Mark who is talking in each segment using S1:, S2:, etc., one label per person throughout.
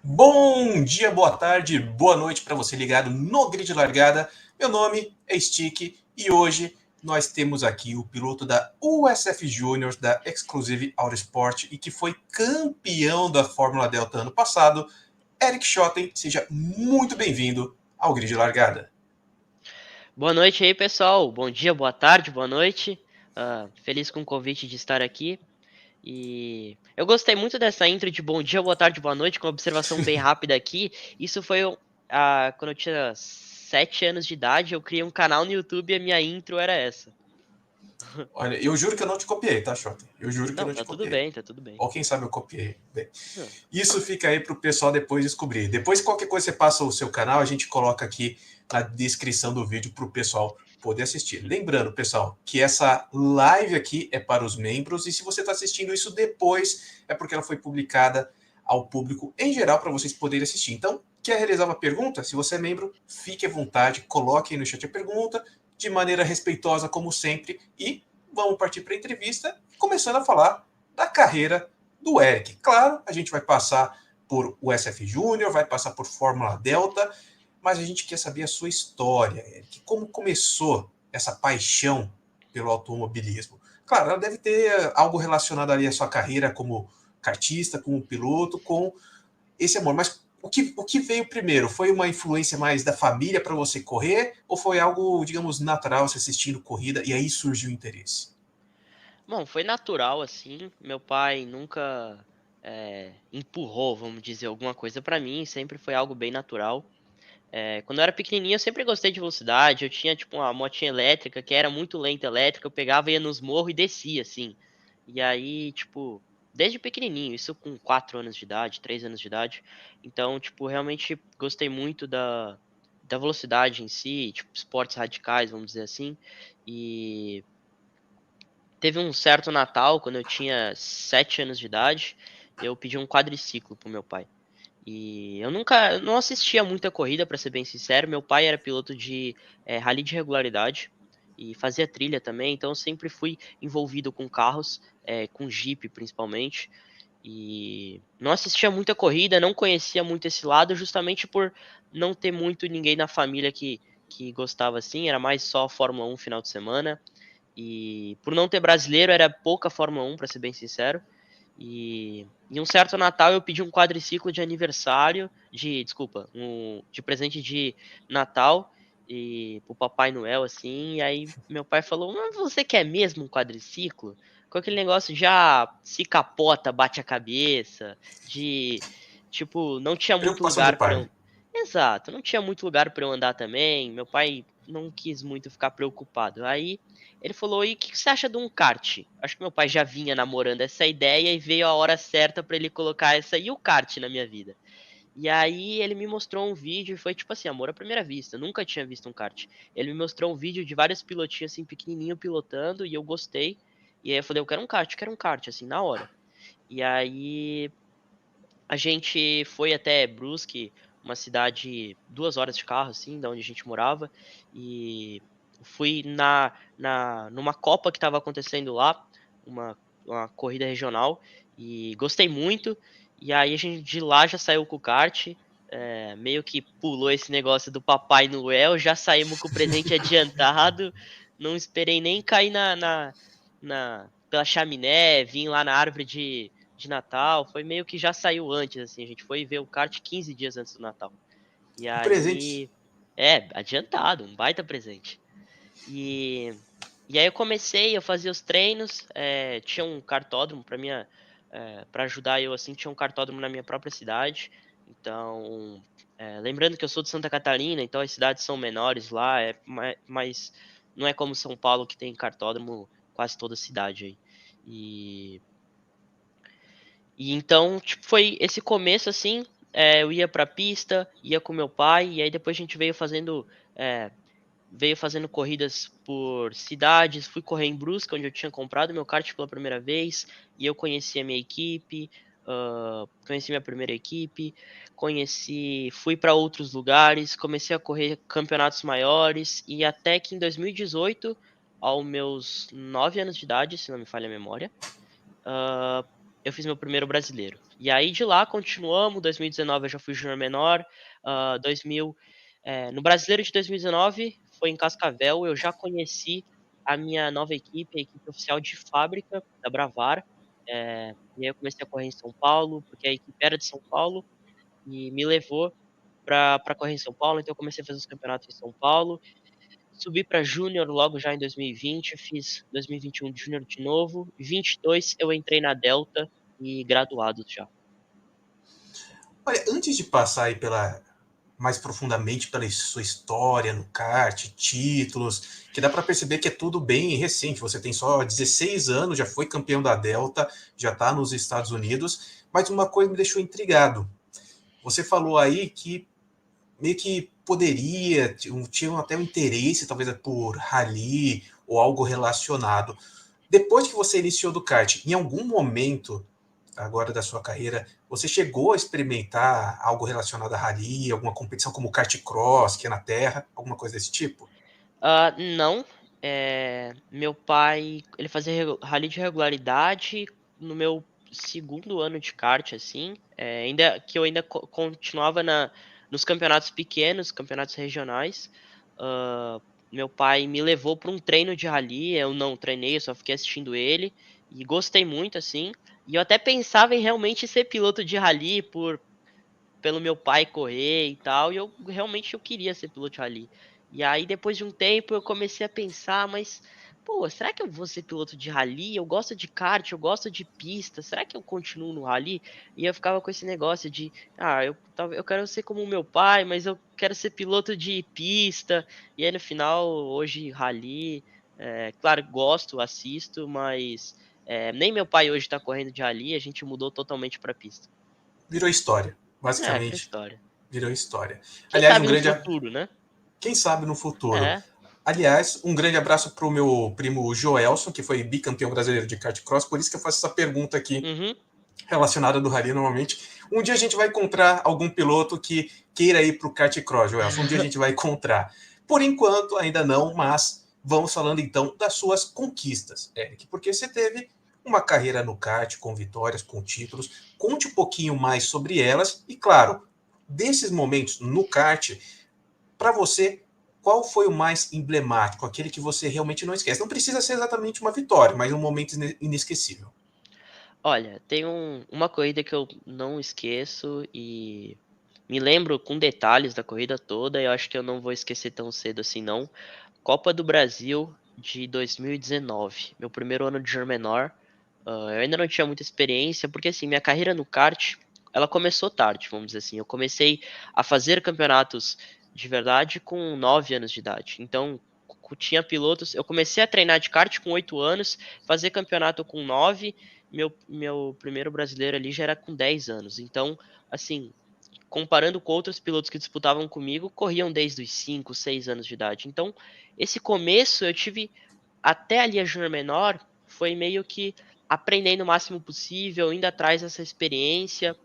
S1: Bom dia, boa tarde, boa noite para você ligado no Grid Largada. Meu nome é Stick e hoje nós temos aqui o piloto da USF Juniors, da Exclusive Autosport e que foi campeão da Fórmula Delta ano passado, Eric Schotten. Seja muito bem-vindo ao Grid Largada.
S2: Boa noite aí, pessoal. Bom dia, boa tarde, boa noite. Feliz com o convite de estar aqui. E eu gostei muito dessa intro de bom dia, boa tarde, boa noite, com uma observação bem rápida aqui. Isso foi quando eu tinha 7 anos de idade, eu criei um canal no YouTube e a minha intro era essa.
S1: Olha, eu juro que eu não te copiei, tá, Schotten? Eu juro que eu
S2: Não,
S1: não te
S2: tá tudo
S1: copiei.
S2: bem, tá tudo bem.
S1: Ou quem sabe eu copiei. Bem,
S2: Não,
S1: isso fica aí para o pessoal depois descobrir. Depois, qualquer coisa, você passa o seu canal, a gente coloca aqui na descrição do vídeo para o pessoal poder assistir. Lembrando, pessoal, que essa live aqui é para os membros e se você está assistindo isso depois, é porque ela foi publicada ao público em geral para vocês poderem assistir. Então, quer realizar uma pergunta? Se você é membro, fique à vontade, coloque aí no chat a pergunta, de maneira respeitosa, como sempre, e vamos partir para a entrevista, começando a falar da carreira do Eric. Claro, a gente vai passar por USF Júnior, vai passar por Fórmula Delta, mas a gente quer saber a sua história, Eric. Como começou essa paixão pelo automobilismo? Claro, ela deve ter algo relacionado ali à sua carreira como kartista, como piloto, com esse amor. Mas o que veio primeiro? Foi uma influência mais da família para você correr? Ou foi algo, digamos, natural, você assistindo corrida e aí surgiu o interesse?
S2: Bom, foi natural assim. Meu pai nunca empurrou, vamos dizer, alguma coisa pra mim, sempre foi algo bem natural. Quando eu era pequenininho, eu sempre gostei de velocidade. Eu tinha, tipo, uma motinha elétrica que era muito lenta elétrica. Eu pegava, ia nos morros e descia, assim. E aí, tipo, desde pequenininho, isso com 4 anos de idade, 3 anos de idade. Então, tipo, realmente gostei muito da velocidade em si, tipo, esportes radicais, vamos dizer assim. E teve um certo Natal, quando eu tinha 7 anos de idade, eu pedi um quadriciclo pro meu pai. E eu nunca, não assistia muita corrida, pra ser bem sincero. Meu pai era piloto de rally de regularidade e fazia trilha também, então eu sempre fui envolvido com carros, com Jeep principalmente. E não assistia muita corrida, não conhecia muito esse lado, justamente por não ter muito ninguém na família que gostava assim, era mais só Fórmula 1 final de semana. E por não ter brasileiro, era pouca Fórmula 1, pra ser bem sincero. E em um certo Natal eu pedi um quadriciclo de aniversário, desculpa, de presente de Natal e pro Papai Noel, assim, e aí meu pai falou, mas você quer mesmo um quadriciclo? Com aquele negócio já se capota, bate a cabeça, de, tipo, não tinha muito
S1: Preocupação de
S2: lugar pra eu...
S1: pai.
S2: Exato, não tinha muito lugar pra eu andar também, meu pai não quis muito ficar preocupado. Aí ele falou: "E o que você acha de um kart?" Acho que meu pai já vinha namorando essa ideia e veio a hora certa pra ele colocar essa e o kart na minha vida. E aí ele me mostrou um vídeo e foi tipo assim, amor à primeira vista. Eu nunca tinha visto um kart. Ele me mostrou um vídeo de vários pilotinhos assim pequenininho pilotando e eu gostei. E aí eu falei: "Eu quero um kart assim na hora". E aí a gente foi até Brusque, uma cidade 2 horas de carro, assim, da onde a gente morava, e fui numa Copa que estava acontecendo lá, uma corrida regional, e gostei muito. E aí a gente de lá já saiu com o kart, meio que pulou esse negócio do Papai Noel, já saímos com o presente adiantado, não esperei nem cair pela chaminé, vim lá na árvore de Natal, foi meio que já saiu antes, assim, a gente foi ver o kart 15 dias antes do Natal. E
S1: Um presente.
S2: aí, adiantado, um baita presente. E, e aí eu comecei, eu fazia os treinos, tinha um cartódromo para ajudar eu, assim, tinha um cartódromo na minha própria cidade. Então, lembrando que eu sou de Santa Catarina, então as cidades são menores lá, mas não é como São Paulo que tem cartódromo quase toda cidade aí. E e então, tipo, foi esse começo assim, eu ia pra pista, ia com meu pai, e aí depois a gente eh, veio fazendo corridas por cidades, fui correr em Brusque, onde eu tinha comprado meu kart pela primeira vez, e eu conheci a minha equipe, conheci minha primeira equipe, fui para outros lugares, comecei a correr campeonatos maiores, e até que em 2018, aos meus 9 anos de idade, se não me falha a memória, hã, eu fiz meu primeiro brasileiro. E aí de lá continuamos, 2019 eu já fui júnior menor, 2000 no Brasileiro de 2019 foi em Cascavel, eu já conheci a minha nova equipe, a equipe oficial de fábrica da Bravar, e aí eu comecei a correr em São Paulo, porque a equipe era de São Paulo, e me levou pra correr em São Paulo, então eu comecei a fazer os campeonatos em São Paulo, subi pra júnior logo já em 2020, fiz 2021 de júnior de novo, 22 eu entrei na Delta e graduado já.
S1: Olha, antes de passar aí pela mais profundamente pela sua história no kart, títulos, que dá para perceber que é tudo bem recente. Você tem só 16 anos, já foi campeão da Delta, já está nos Estados Unidos. Mas uma coisa me deixou intrigado. Você falou aí que meio que poderia, tinha até um interesse, talvez por rally ou algo relacionado. Depois que você iniciou do kart, em algum momento agora da sua carreira, você chegou a experimentar algo relacionado a rally, alguma competição como kart cross, que é na terra, alguma coisa desse tipo?
S2: Não, meu pai, ele fazia rally de regularidade no meu segundo ano de kart, assim, ainda que eu ainda continuava nos campeonatos pequenos, campeonatos regionais. Hã, Meu pai me levou para um treino de rally, eu não treinei, eu só fiquei assistindo ele, e gostei muito, assim, e eu até pensava em realmente ser piloto de rally pelo meu pai correr e tal, e eu realmente eu queria ser piloto de rally. E aí depois de um tempo eu comecei a pensar, mas, pô, será que eu vou ser piloto de rally? Eu gosto de kart, eu gosto de pista, será que eu continuo no rally? E eu ficava com esse negócio de, eu quero ser como o meu pai, mas eu quero ser piloto de pista. E aí no final, hoje rally, claro, gosto, assisto, mas nem meu pai hoje tá correndo de rally, a gente mudou totalmente pra pista.
S1: Virou história,
S2: Aquela
S1: basicamente,
S2: história.
S1: virou história.
S2: Quem
S1: Aliás,
S2: sabe no futuro, né?
S1: quem sabe no futuro.
S2: É.
S1: Aliás, um grande abraço para o meu primo Joelson, que foi bicampeão brasileiro de kart cross, por isso que eu faço essa pergunta aqui
S2: Uhum.
S1: relacionada do rally normalmente. Um dia a gente vai encontrar algum piloto que queira ir para o kart cross, Joelson. Um dia a gente vai encontrar. Por enquanto, ainda não, mas vamos falando então das suas conquistas, Eric, porque você teve uma carreira no kart com vitórias, com títulos. Conte um pouquinho mais sobre elas e, claro, desses momentos no kart, para você, qual foi o mais emblemático, aquele que você realmente não esquece? Não precisa ser exatamente uma vitória, mas um momento inesquecível.
S2: Olha, tem uma corrida que eu não esqueço e me lembro com detalhes da corrida toda, e eu acho que eu não vou esquecer tão cedo assim não. Copa do Brasil de 2019, meu primeiro ano de júnior menor. Eu ainda não tinha muita experiência, porque assim, minha carreira no kart, ela começou tarde, vamos dizer assim. Eu comecei a fazer campeonatos de verdade com 9 anos de idade. Então, tinha pilotos. Eu comecei a treinar de kart com 8 anos, fazer campeonato com 9. Meu primeiro brasileiro ali já era com 10 anos. Então, assim, comparando com outros pilotos que disputavam comigo, corriam desde os 5, 6 anos de idade. Então, esse começo eu tive até ali a júnior menor, foi meio que aprendendo o máximo possível, indo atrás dessa experiência.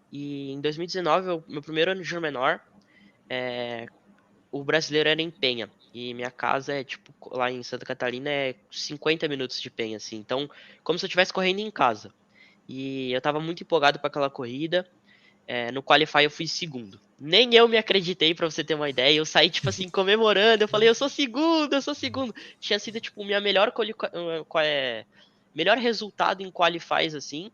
S2: E em 2019, meu primeiro ano de júnior menor, o brasileiro era em Penha. E minha casa é, tipo, lá em Santa Catarina é 50 minutos de Penha, assim. Então, como se eu estivesse correndo em casa. E eu tava muito empolgado para aquela corrida. No Qualify eu fui segundo. Nem eu me acreditei, pra você ter uma ideia. Eu saí, tipo assim, comemorando. Eu falei, eu sou segundo, eu sou segundo. Tinha sido, tipo, minha melhor resultado em Qualifies, assim.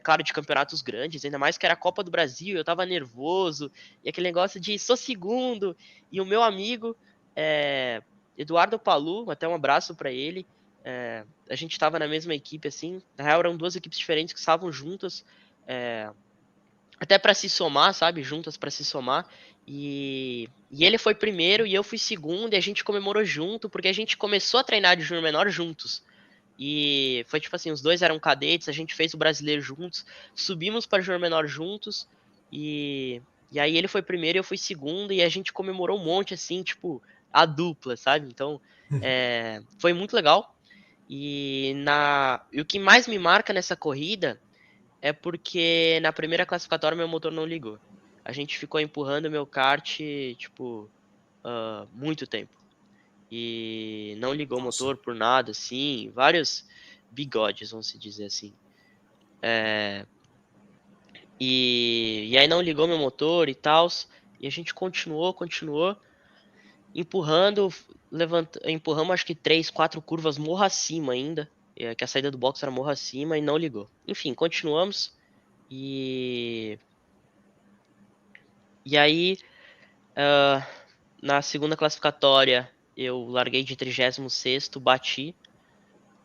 S2: Claro, de campeonatos grandes, ainda mais que era a Copa do Brasil, eu tava nervoso. E aquele negócio de sou segundo. E o meu amigo, Eduardo Palu, até um abraço pra ele. A gente tava na mesma equipe, assim. Na real, eram duas equipes diferentes que estavam juntas. É, até para se somar, sabe? Juntas para se somar. E ele foi primeiro e eu fui segundo, e a gente comemorou junto, porque a gente começou a treinar de júnior menor juntos. E foi tipo assim, os dois eram cadetes, a gente fez o brasileiro juntos, subimos para júnior menor juntos, e aí ele foi primeiro e eu fui segundo, e a gente comemorou um monte, assim, tipo, a dupla, sabe? Então, foi muito legal. E o que mais me marca nessa corrida é porque na primeira classificatória meu motor não ligou. A gente ficou empurrando meu kart, tipo, muito tempo. E não ligou o
S1: Nossa.
S2: motor por nada, assim, vários bigodes, vamos se dizer assim. E aí não ligou meu motor e tal. E a gente continuou, empurrando, empurramos acho que 3, 4 curvas morro acima ainda. Que a saída do box era morro acima e não ligou. Enfim, continuamos. E, e aí, ah, na segunda classificatória, eu larguei de 36º, bati.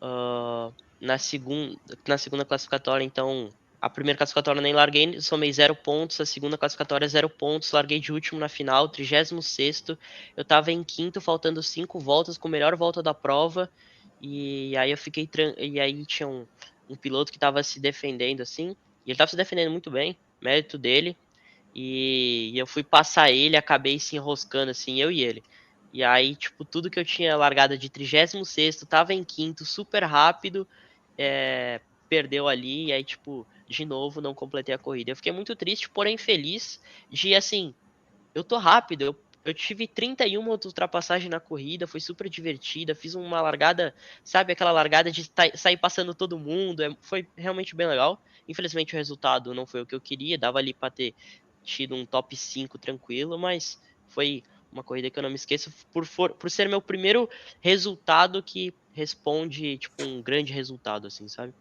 S2: Ah, na segunda, na segunda classificatória, então, a primeira classificatória eu nem larguei, somei 0 pontos. A segunda classificatória 0 pontos, larguei de último na final, 36º. Eu tava em quinto, faltando 5 voltas, com a melhor volta da prova. E aí eu fiquei. E aí tinha um piloto que tava se defendendo assim. E ele tava se defendendo muito bem, mérito dele. E eu fui passar ele, acabei se enroscando assim, eu e ele. E aí, tipo, tudo que eu tinha largado de 36º, tava em quinto, super rápido, perdeu ali, e aí, tipo, de novo, não completei a corrida. Eu fiquei muito triste, porém feliz de, assim, eu tô rápido, eu tive 31 ultrapassagem na corrida, foi super divertida, fiz uma largada, sabe, aquela largada de sair passando todo mundo, foi realmente bem legal. Infelizmente o resultado não foi o que eu queria, dava ali pra ter tido um top 5 tranquilo, mas foi uma corrida que eu não me esqueço por ser meu primeiro resultado que responde, tipo, um grande resultado, assim, sabe?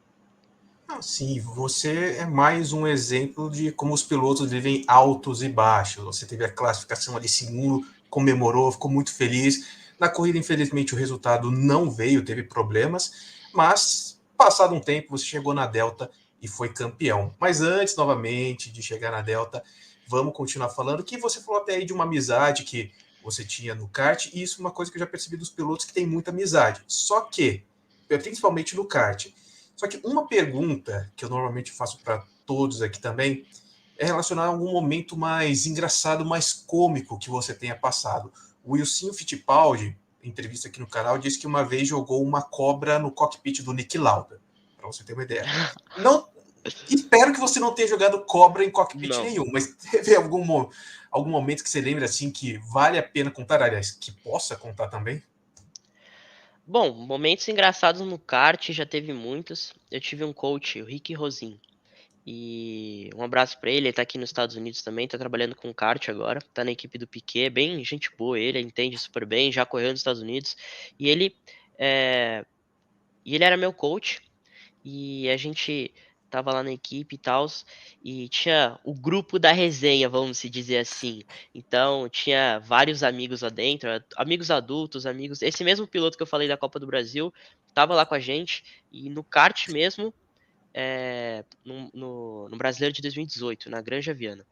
S1: Ah, sim, você é mais um exemplo de como os pilotos vivem altos e baixos. Você teve a classificação ali segundo, comemorou, ficou muito feliz. Na corrida, infelizmente, o resultado não veio, teve problemas, mas passado um tempo você chegou na Delta e foi campeão. Mas antes, novamente, de chegar na Delta, vamos continuar falando que você falou até aí de uma amizade que você tinha no kart, e isso é uma coisa que eu já percebi dos pilotos que tem muita amizade. Só que, principalmente no kart, só que uma pergunta que eu normalmente faço para todos aqui também é relacionada a algum momento mais engraçado, mais cômico que você tenha passado. O Wilson Fittipaldi, em entrevista aqui no canal, disse que uma vez jogou uma cobra no cockpit do Nick Lauda, para você ter uma ideia. Não, espero que você não tenha jogado cobra em cockpit
S2: Não.
S1: nenhum, mas teve algum momento que você lembra assim que vale a pena contar, aliás, que possa contar também?
S2: Bom, momentos engraçados no kart já teve muitos. Eu tive um coach, o Rick Rosin. E um abraço pra ele tá aqui nos Estados Unidos também, tá trabalhando com kart agora, tá na equipe do Piquet, bem gente boa ele, entende super bem, já correu nos Estados Unidos. E ele, é, e ele era meu coach, e a gente tava lá na equipe e tal, e tinha o grupo da resenha, vamos se dizer assim. Então, tinha vários amigos lá dentro, amigos adultos, amigos. Esse mesmo piloto que eu falei da Copa do Brasil tava lá com a gente, e no kart mesmo, no Brasileiro de 2018, na Granja Viana.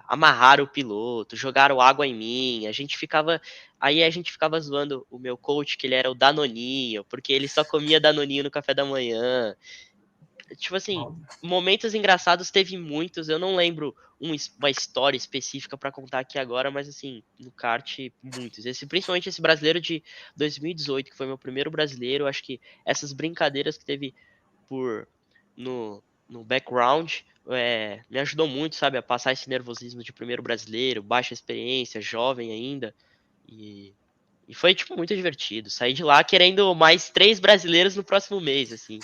S2: Amarraram o piloto, jogaram água em mim, aí a gente ficava zoando o meu coach, que ele era o Danoninho, porque ele só comia Danoninho no café da manhã. Tipo assim, momentos engraçados teve muitos, eu não lembro uma história específica pra contar aqui agora, mas assim, no kart, muitos. Principalmente esse brasileiro de 2018, que foi meu primeiro brasileiro, acho que essas brincadeiras que teve por no background, me ajudou muito, sabe, a passar esse nervosismo de primeiro brasileiro, baixa experiência, jovem ainda, e, e foi, tipo, muito divertido. Saí de lá querendo mais 3 brasileiros no próximo mês, assim.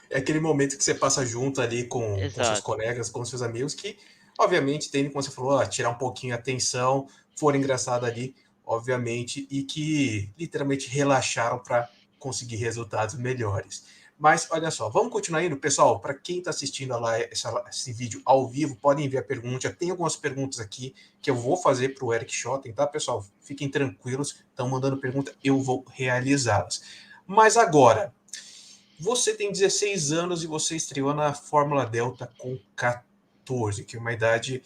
S1: É aquele momento que você passa junto ali com seus
S2: Exato.
S1: colegas, com seus amigos, que, obviamente, tem, como você falou, tirar um pouquinho a atenção, for engraçado ali, obviamente, e que literalmente relaxaram para conseguir resultados melhores. Mas olha só, vamos continuar indo, pessoal. Para quem está assistindo lá esse vídeo ao vivo, podem enviar pergunta. Tem algumas perguntas aqui que eu vou fazer para o Eric Schotten, tá, pessoal? Fiquem tranquilos, estão mandando pergunta, eu vou realizá-las. Mas agora, você tem 16 anos e você estreou na Fórmula Delta com 14, que é uma idade,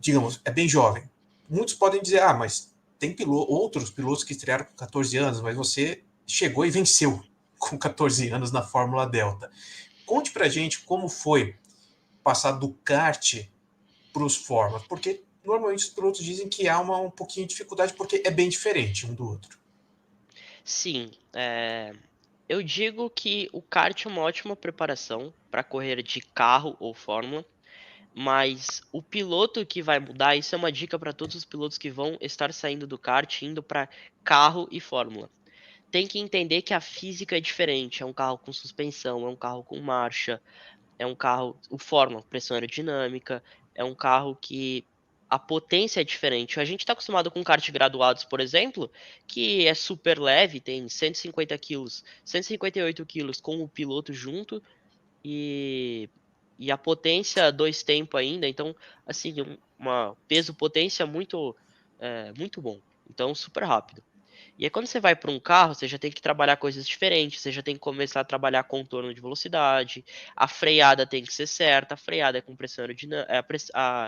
S1: digamos, é bem jovem. Muitos podem dizer, mas tem outros pilotos que estrearam com 14 anos, mas você chegou e venceu com 14 anos na Fórmula Delta. Conte pra gente como foi passar do kart para os Fórmulas, porque normalmente os pilotos dizem que há um pouquinho de dificuldade, porque é bem diferente um do outro.
S2: Sim, eu digo que o kart é uma ótima preparação para correr de carro ou fórmula, mas o piloto que vai mudar, isso é uma dica para todos os pilotos que vão estar saindo do kart, indo para carro e fórmula. Tem que entender que a física é diferente. É um carro com suspensão, é um carro com marcha. é um carro, o Fórmula, pressão aerodinâmica, é um carro que a potência é diferente. A gente está acostumado com kart graduados, por exemplo, que é super leve, tem 150 quilos, 158 quilos com o piloto junto e, e a potência dois tempo ainda. Então, assim, uma peso-potência muito bom. Então, super rápido. E aí quando você vai para um carro, você já tem que trabalhar coisas diferentes, você já tem que começar a trabalhar contorno de velocidade, a freada tem que ser certa, a freada é com pressão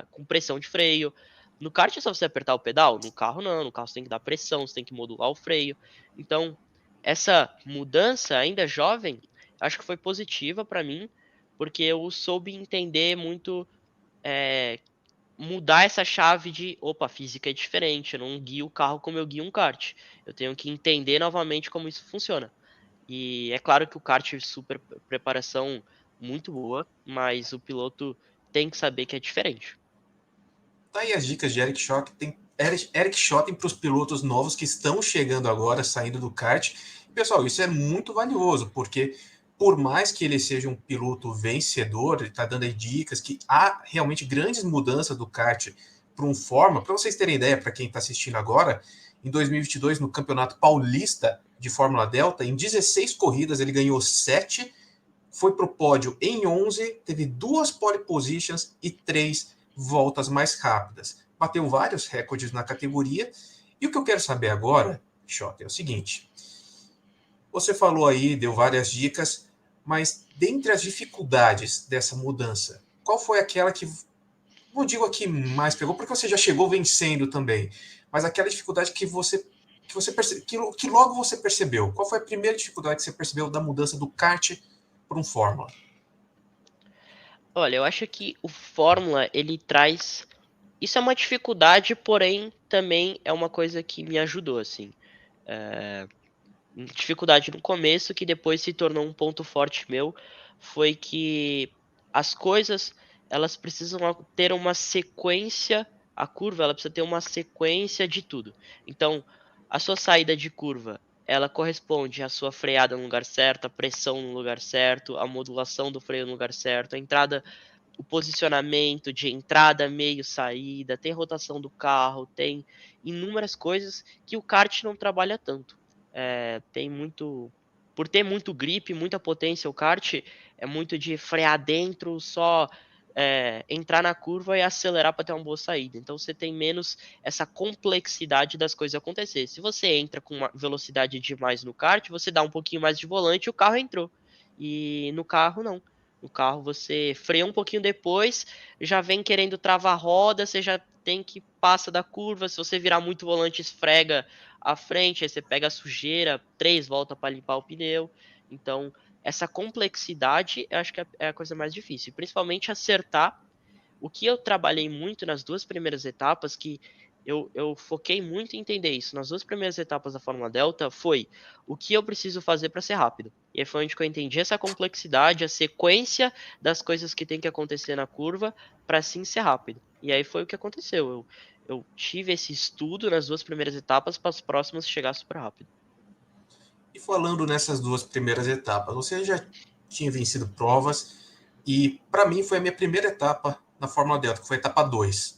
S2: com pressão de freio. No kart é só você apertar o pedal, no carro não, no carro você tem que dar pressão, você tem que modular o freio. Então, essa mudança ainda jovem, acho que foi positiva para mim, porque eu soube entender muito é, mudar essa chave de, opa, a física é diferente, eu não guio o carro como eu guio um kart. Eu tenho que entender novamente como isso funciona. E é claro que o kart é super preparação muito boa, mas o piloto tem que saber que é diferente.
S1: Tá aí as dicas de Eric Schock. Tem Eric Schotten para os pilotos novos que estão chegando agora, saindo do kart. Pessoal, isso é muito valioso, porque por mais que ele seja um piloto vencedor, ele está dando aí dicas que há realmente grandes mudanças do kart para um Fórmula. Para vocês terem ideia, para quem está assistindo agora, em 2022, no Campeonato Paulista de Fórmula Delta, em 16 corridas ele ganhou 7, foi para o pódio em 11, teve 2 pole positions e 3 voltas mais rápidas. Bateu vários recordes na categoria. E o que eu quero saber agora, Shot, é o seguinte: você falou aí, deu várias dicas, mas dentre as dificuldades dessa mudança, qual foi aquela que, não digo aqui mais pegou, porque você já chegou vencendo também, mas aquela dificuldade que logo você percebeu? Qual foi a primeira dificuldade que você percebeu da mudança do kart para um Fórmula?
S2: Olha, eu acho que o Fórmula, ele traz. Isso é uma dificuldade, porém, também é uma coisa que me ajudou, assim. Dificuldade no começo, que depois se tornou um ponto forte meu, foi que as coisas elas precisam ter uma sequência, a curva ela precisa ter uma sequência de tudo. Então, a sua saída de curva, ela corresponde à sua freada no lugar certo, a pressão no lugar certo, a modulação do freio no lugar certo, a entrada, o posicionamento de entrada, meio, saída, tem rotação do carro, tem inúmeras coisas que o kart não trabalha tanto. Tem muito. Por ter muito grip, muita potência, o kart é muito de frear dentro, só entrar na curva e acelerar para ter uma boa saída. Então você tem menos essa complexidade das coisas acontecer. Se você entra com uma velocidade demais no kart, você dá um pouquinho mais de volante e o carro entrou. E no carro, não. No carro você freia um pouquinho depois, já vem querendo travar a roda, você já tem que passa da curva. Se você virar muito volante, esfrega a frente, aí você pega a sujeira, 3 voltas para limpar o pneu. Então, essa complexidade eu acho que é a coisa mais difícil, principalmente acertar. O que eu trabalhei muito nas duas primeiras etapas, que eu foquei muito em entender isso, nas duas primeiras etapas da Fórmula Delta, foi o que eu preciso fazer para ser rápido. E aí foi onde que eu entendi essa complexidade, a sequência das coisas que tem que acontecer na curva para sim ser rápido. E aí foi o que aconteceu. Eu tive esse estudo nas duas primeiras etapas para as próximas chegar super rápido.
S1: E falando nessas duas primeiras etapas, você já tinha vencido provas e para mim foi a minha primeira etapa na Fórmula Delta, que foi a etapa 2.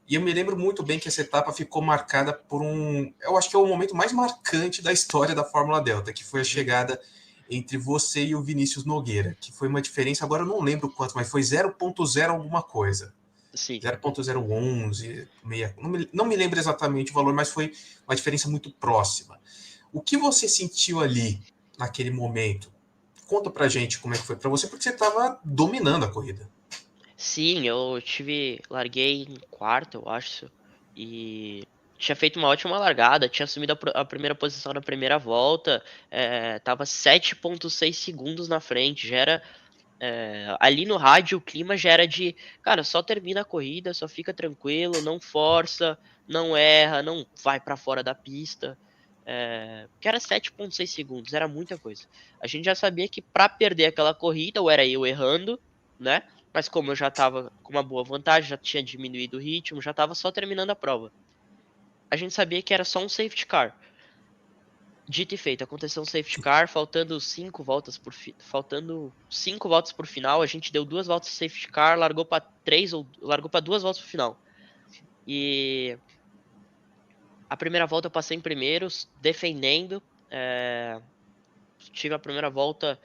S1: E eu me lembro muito bem que essa etapa ficou marcada por eu acho que é o momento mais marcante da história da Fórmula Delta, que foi a
S2: Uhum.
S1: chegada entre você e o Vinícius Nogueira, que foi uma diferença, agora eu não lembro quanto, mas foi 0.0 alguma coisa.
S2: Sim.
S1: 0.011, não me lembro exatamente o valor, mas foi uma diferença muito próxima. O que você sentiu ali, naquele momento? Conta pra gente como é que foi pra você, porque você estava dominando a corrida.
S2: Sim, eu tive. Larguei em quarto, eu acho. E tinha feito uma ótima largada. Tinha assumido a primeira posição na primeira volta. Tava 7,6 segundos na frente. Já era. Ali no rádio, o clima já era de. Cara, só termina a corrida, só fica tranquilo, não força, não erra, não vai pra fora da pista. Que era 7,6 segundos, era muita coisa. A gente já sabia que pra perder aquela corrida, ou era eu errando, né? Mas como eu já tava com uma boa vantagem, já tinha diminuído o ritmo, já tava só terminando a prova. A gente sabia que era só um safety car. Dito e feito, aconteceu um safety car, faltando 5 voltas por final, a gente deu 2 voltas de safety car, largou para 2 voltas pro final. E a primeira volta eu passei em primeiro, defendendo. Tive a primeira volta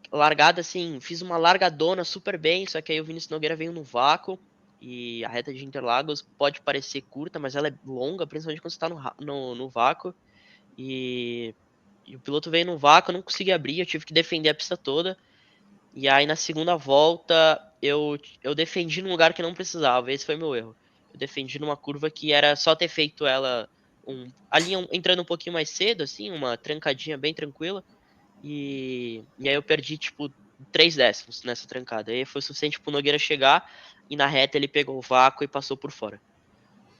S2: largada assim, fiz uma largadona super bem, só que aí o Vinícius Nogueira veio no vácuo. E a reta de Interlagos pode parecer curta, mas ela é longa, principalmente quando você tá no vácuo. E o piloto veio no vácuo, eu não consegui abrir, eu tive que defender a pista toda. E aí na segunda volta eu defendi num lugar que não precisava, esse foi meu erro. Eu defendi numa curva que era só ter feito ela entrando um pouquinho mais cedo, assim, uma trancadinha bem tranquila. E aí eu perdi, tipo, 3 décimos nessa trancada. Aí foi o suficiente pro Nogueira chegar e na reta ele pegou o vácuo e passou por fora.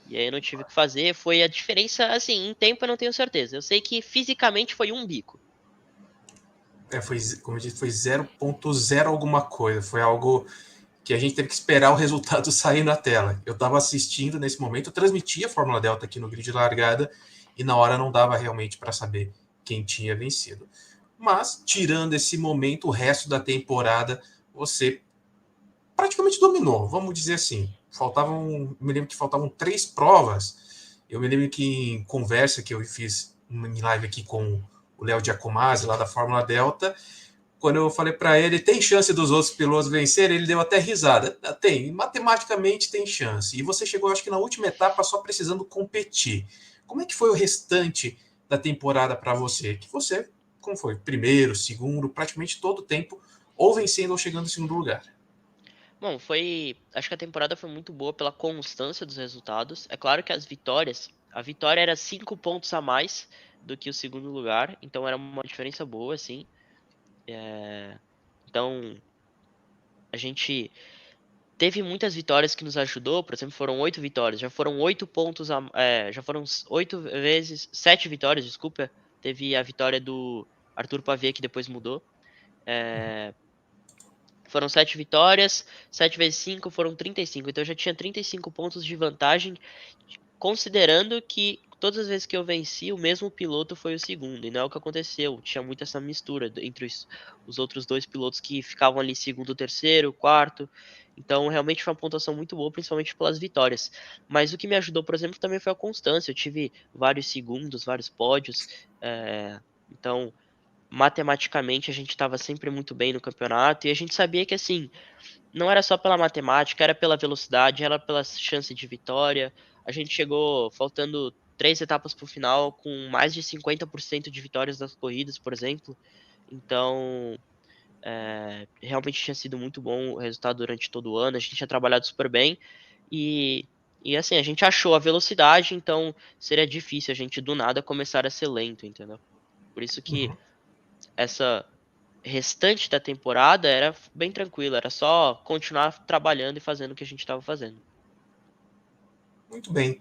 S2: E aí eu não tive o que fazer. Foi a diferença, assim, em tempo eu não tenho certeza. Eu sei que fisicamente foi um bico.
S1: Foi, como eu disse, foi 0.0 alguma coisa. Foi algo que a gente teve que esperar o resultado sair na tela. Eu estava assistindo nesse momento, eu transmitia a Fórmula Delta aqui no grid de largada e na hora não dava realmente para saber quem tinha vencido. Mas, tirando esse momento, o resto da temporada, você praticamente dominou, vamos dizer assim. Me lembro que faltavam 3 provas. Eu me lembro que em conversa que eu fiz em live aqui com o Léo Giacomazzi, lá da Fórmula Delta, quando eu falei para ele, tem chance dos outros pilotos vencerem, ele deu até risada. Tem, matematicamente tem chance. E você chegou, acho que na última etapa, só precisando competir. Como é que foi o restante da temporada para você? Que você, como foi? Primeiro, segundo, praticamente todo o tempo, ou vencendo ou chegando em segundo lugar.
S2: Bom, acho que a temporada foi muito boa pela constância dos resultados. É claro que a vitória era 5 pontos a mais do que o segundo lugar, então era uma diferença boa, assim. Então, a gente teve muitas vitórias que nos ajudou, por exemplo, foram 8 vitórias, já foram 8 pontos, já foram 8 vezes, 7 vitórias, desculpa. Teve a vitória do Arthur Pavier, que depois mudou. Foram 7 vitórias, 7 vezes 5 foram 35, então eu já tinha 35 pontos de vantagem, considerando que todas as vezes que eu venci, o mesmo piloto foi o segundo, e não é o que aconteceu, tinha muito essa mistura entre os outros dois pilotos que ficavam ali segundo, terceiro, quarto, então realmente foi uma pontuação muito boa, principalmente pelas vitórias. Mas o que me ajudou, por exemplo, também foi a constância, eu tive vários segundos, vários pódios, então matematicamente a gente estava sempre muito bem no campeonato, e a gente sabia que assim, não era só pela matemática, era pela velocidade, era pela chance de vitória. A gente chegou faltando 3 etapas para o final com mais de 50% de vitórias das corridas, por exemplo. Então, realmente tinha sido muito bom o resultado durante todo o ano. A gente tinha trabalhado super bem e, e assim, a gente achou a velocidade, então seria difícil a gente do nada começar a ser lento, entendeu? Por isso que
S1: Uhum.
S2: essa restante da temporada era bem tranquilo, era só continuar trabalhando e fazendo o que a gente estava fazendo.
S1: Muito bem.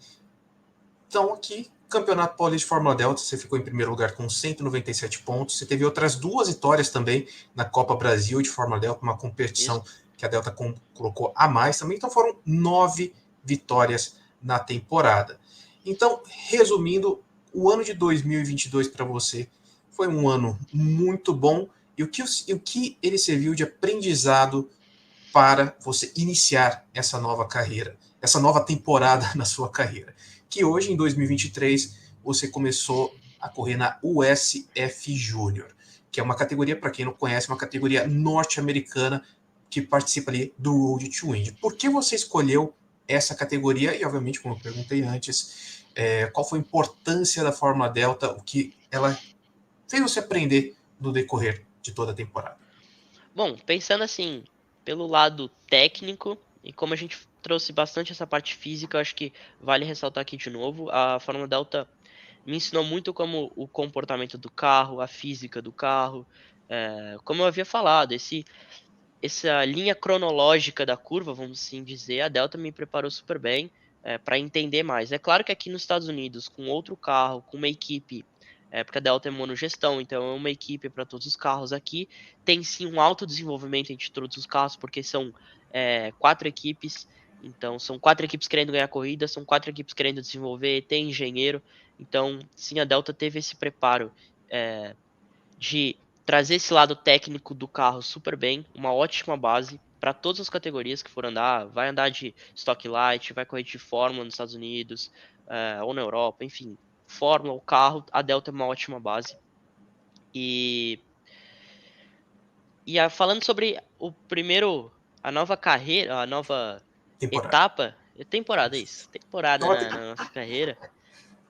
S1: Então, aqui, Campeonato Paulista de Fórmula Delta, você ficou em primeiro lugar com 197 pontos. Você teve outras 2 vitórias também na Copa Brasil de Fórmula Delta, uma
S2: Isso.
S1: competição que a Delta colocou a mais também. Então, foram 9 vitórias na temporada. Então, resumindo, o ano de 2022 para você foi um ano muito bom. E o que ele serviu de aprendizado para você iniciar essa nova carreira, essa nova temporada na sua carreira? Que hoje, em 2023, você começou a correr na USF Júnior, que é uma categoria, para quem não conhece, uma categoria norte-americana que participa ali do Road to Indy. Por que você escolheu essa categoria? E, obviamente, como eu perguntei antes, qual foi a importância da Fórmula Delta, o que ela fez você aprender no decorrer de toda a temporada?
S2: Bom, pensando assim, pelo lado técnico, e como a gente trouxe bastante essa parte física, eu acho que vale ressaltar aqui de novo, a Fórmula Delta me ensinou muito como o comportamento do carro, a física do carro, como eu havia falado, essa linha cronológica da curva, vamos assim dizer, a Delta me preparou super bem para entender mais. É claro que aqui nos Estados Unidos, com outro carro, com uma equipe, porque a Delta é monogestão, então é uma equipe para todos os carros aqui, tem sim um alto desenvolvimento entre todos os carros, porque são 4 equipes, então são 4 equipes querendo ganhar corrida, são 4 equipes querendo desenvolver, tem engenheiro, então sim, a Delta teve esse preparo. de trazer esse lado técnico do carro super bem, uma ótima base para todas as categorias que for andar. Vai andar de Stock Light, vai correr de Fórmula nos Estados Unidos, ou na Europa, enfim. Fórmula, o carro, a Delta é uma ótima base. E, falando sobre a nova carreira, a nova
S1: Temporada.
S2: etapa, temporada, isso, temporada
S1: Nova
S2: na nossa carreira.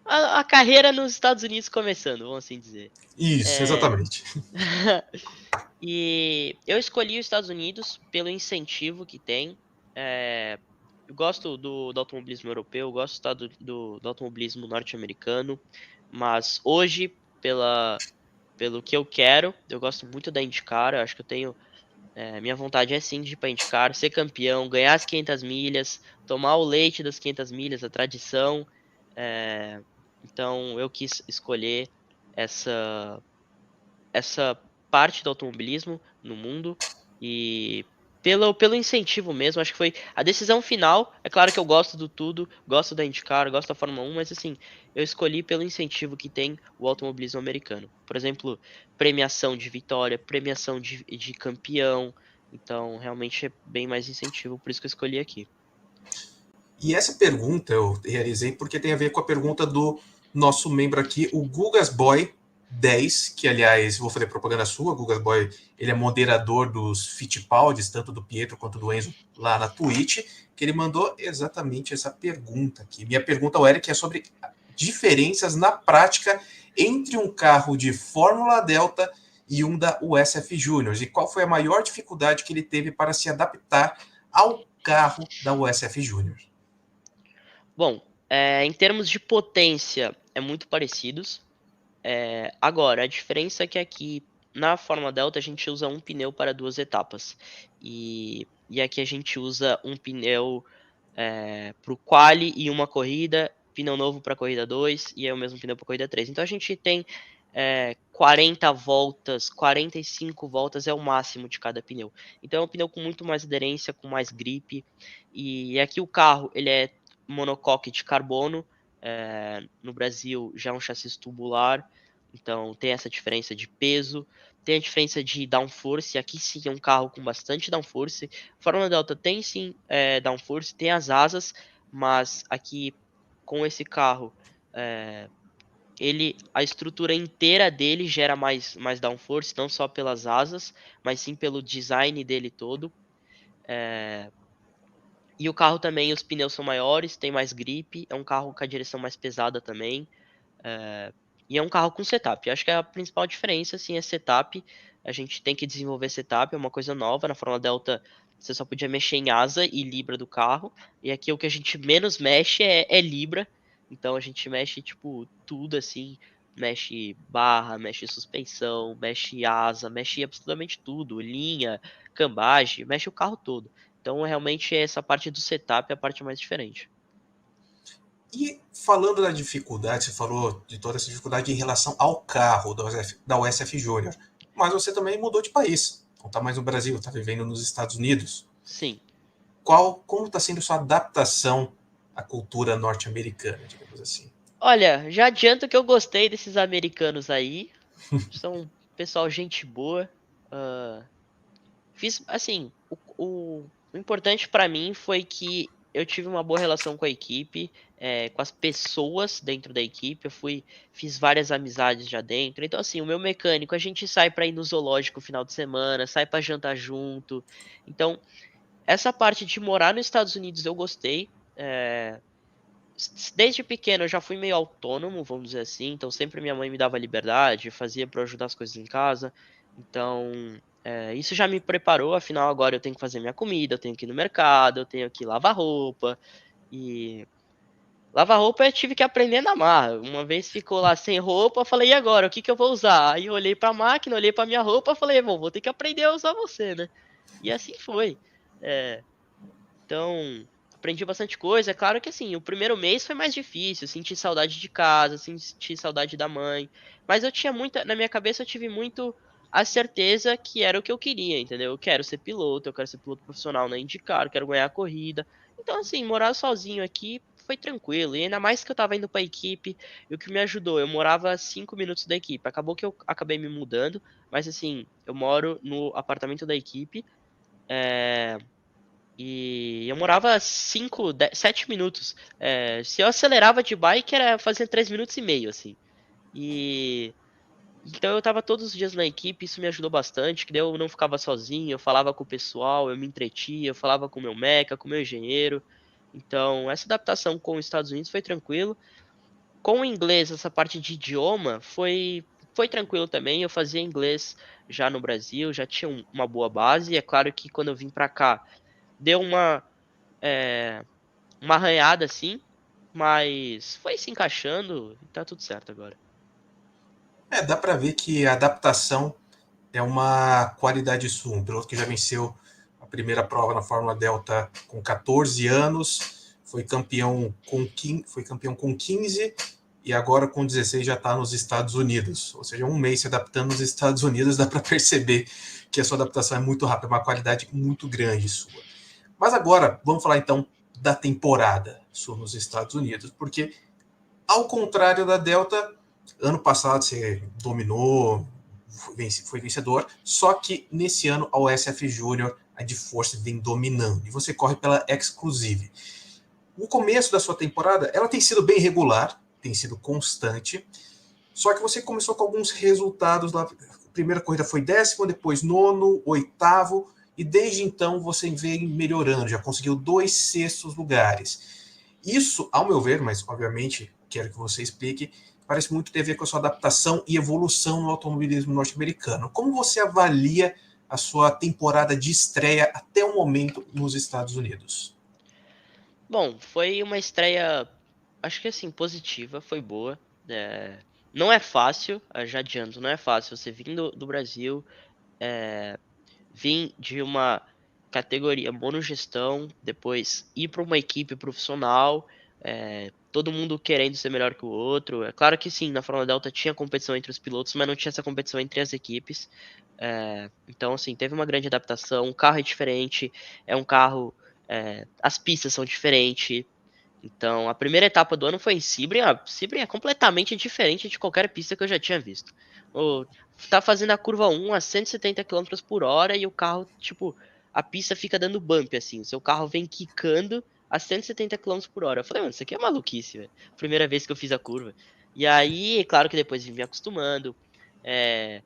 S2: A carreira nos Estados Unidos começando, vamos assim dizer.
S1: Isso, exatamente.
S2: E eu escolhi os Estados Unidos pelo incentivo que tem. Eu gosto do automobilismo europeu, eu gosto do automobilismo norte-americano, mas hoje, pelo que eu quero, eu gosto muito da IndyCar. Eu acho que eu tenho. Minha vontade é sim de ir para IndyCar, ser campeão, ganhar as 500 milhas, tomar o leite das 500 milhas, a tradição. É, então eu quis escolher essa essa parte do automobilismo no mundo e pelo incentivo mesmo, acho que foi a decisão final. É claro que eu gosto do tudo, gosto da IndyCar, gosto da Fórmula 1, mas assim, eu escolhi pelo incentivo que tem o automobilismo americano. Por exemplo, premiação de vitória, premiação de campeão. Então, realmente é bem mais incentivo, por isso que eu escolhi aqui.
S1: E essa pergunta eu realizei porque tem a ver com a pergunta do nosso membro aqui, o Gugas Boy 10, que aliás, vou fazer propaganda sua, o Gugas Boy, ele é moderador dos Fittipaldis, tanto do Pietro quanto do Enzo, lá na Twitch, que ele mandou exatamente essa pergunta aqui. Minha pergunta ao Eric é sobre diferenças na prática entre um carro de Fórmula Delta e um da USF Juniors, e qual foi a maior dificuldade que ele teve para se adaptar ao carro da USF Juniors.
S2: Bom, em termos de potência, é muito parecidos. Agora, a diferença é que aqui na Fórmula Delta a gente usa um pneu para duas etapas. E aqui a gente usa um pneu para o quali e uma corrida, pneu novo para a corrida 2 e é o mesmo pneu para a corrida 3. Então a gente tem 40 voltas, 45 voltas é o máximo de cada pneu. Então é um pneu com muito mais aderência, com mais grip. E aqui o carro ele é monocoque de carbono. No Brasil já é um chassi tubular, então tem essa diferença de peso, tem a diferença de downforce. Aqui sim é um carro com bastante downforce. Fórmula Delta tem sim downforce, tem as asas, mas aqui com esse carro a estrutura inteira dele gera mais downforce, não só pelas asas, mas sim pelo design dele todo. E o carro também, os pneus são maiores, tem mais grip, é um carro com a direção mais pesada também. E é um carro com setup. Eu acho que a principal diferença, assim, é setup. A gente tem que desenvolver setup, é uma coisa nova. Na Fórmula Delta, você só podia mexer em asa e libra do carro. E aqui o que a gente menos mexe é libra. Então a gente mexe, tipo, tudo, assim. Mexe barra, mexe suspensão, mexe asa, mexe absolutamente tudo. Linha, cambagem, mexe o carro todo. Então, realmente, essa parte do setup é a parte mais diferente.
S1: E falando da dificuldade, você falou de toda essa dificuldade em relação ao carro da USF Júnior, mas você também mudou de país. Não está mais no Brasil, está vivendo nos Estados Unidos.
S2: Sim.
S1: Como está sendo sua adaptação à cultura norte-americana, digamos assim?
S2: Olha, já adianto que eu gostei desses americanos aí. São um pessoal gente boa. Ah, fiz, assim, o importante pra mim foi que eu tive uma boa relação com a equipe, com as pessoas dentro da equipe. Fiz várias amizades já dentro. Então, assim, o meu mecânico, a gente sai pra ir no zoológico no final de semana, sai pra jantar junto. Então, essa parte de morar nos Estados Unidos eu gostei. Desde pequeno eu já fui meio autônomo, vamos dizer assim, então sempre minha mãe me dava liberdade, fazia para ajudar as coisas em casa. Então, isso já me preparou, afinal agora eu tenho que fazer minha comida, eu tenho que ir no mercado, eu tenho que lavar roupa. E lavar roupa eu tive que aprender na marra. Uma vez ficou lá sem roupa, eu falei, e agora, o que que eu vou usar? Aí eu olhei para a máquina, olhei para minha roupa, falei, bom, vou ter que aprender a usar você, né? E assim foi. É, então, aprendi bastante coisa. É claro que assim, o primeiro mês foi mais difícil, senti saudade de casa, senti saudade da mãe, mas eu tinha muita, na minha cabeça eu tive muito a certeza que era o que eu queria, entendeu? Eu quero ser piloto, eu quero ser piloto profissional na IndyCar, eu quero ganhar a corrida. Então, assim, morar sozinho aqui foi tranquilo. E ainda mais que eu estava indo para a equipe, e o que me ajudou, eu morava a 5 minutos da equipe. Acabou que eu acabei me mudando, mas assim, eu moro no apartamento da equipe, eh, e eu morava 7 minutos. Se eu acelerava de bike, era fazer 3 minutos e meio, assim. E então eu estava todos os dias na equipe, isso me ajudou bastante, que daí eu não ficava sozinho, eu falava com o pessoal, eu me entretia, eu falava com o meu meca, com o meu engenheiro. Então, essa adaptação com os Estados Unidos foi tranquilo. Com o inglês, essa parte de idioma foi tranquilo também. Eu fazia inglês já no Brasil, já tinha uma boa base. É claro que quando eu vim pra cá, deu eh, uma arranhada assim, mas foi se encaixando e tá tudo certo agora.
S1: Dá para ver que a adaptação é uma qualidade sua. Um piloto que já venceu a primeira prova na Fórmula Delta com 14 anos, foi campeão com 15 e agora com 16 já está nos Estados Unidos. Ou seja, um mês se adaptando nos Estados Unidos, dá para perceber que a sua adaptação é muito rápida, é uma qualidade muito grande sua. Mas agora, vamos falar então da temporada sua nos Estados Unidos, porque ao contrário da Delta, ano passado você dominou, foi vencedor, só que nesse ano a USF Júnior, a de Force, vem dominando, e você corre pela Exclusive. O começo da sua temporada, ela tem sido bem regular, tem sido constante, só que você começou com alguns resultados lá. A primeira corrida foi 10º, depois nono, oitavo, e desde então você vem melhorando, já conseguiu 2 6º lugares. Isso, ao meu ver, mas obviamente quero que você explique, parece muito ter a ver com a sua adaptação e evolução no automobilismo norte-americano. Como você avalia a sua temporada de estreia até o momento nos Estados Unidos?
S2: Bom, foi uma estreia, acho que assim, positiva, foi boa. Não é fácil, já adianto, não é fácil você vir do Brasil, eh, vir de uma categoria monogestão, depois ir para uma equipe profissional, todo mundo querendo ser melhor que o outro. É claro que sim, na Fórmula Delta tinha competição entre os pilotos, mas não tinha essa competição entre as equipes. Então, assim, teve uma grande adaptação. O carro é diferente, é um carro. As pistas são diferentes. Então, a primeira etapa do ano foi em Sebring. Sebring é completamente diferente de qualquer pista que eu já tinha visto. Tá fazendo a curva 1 a 170 km por hora e o carro, tipo, a pista fica dando bump, assim. O seu carro vem quicando a 170 km por hora. Eu falei, mano, isso aqui é maluquice, velho. Primeira vez que eu fiz a curva. E aí, claro que depois vim me acostumando. É,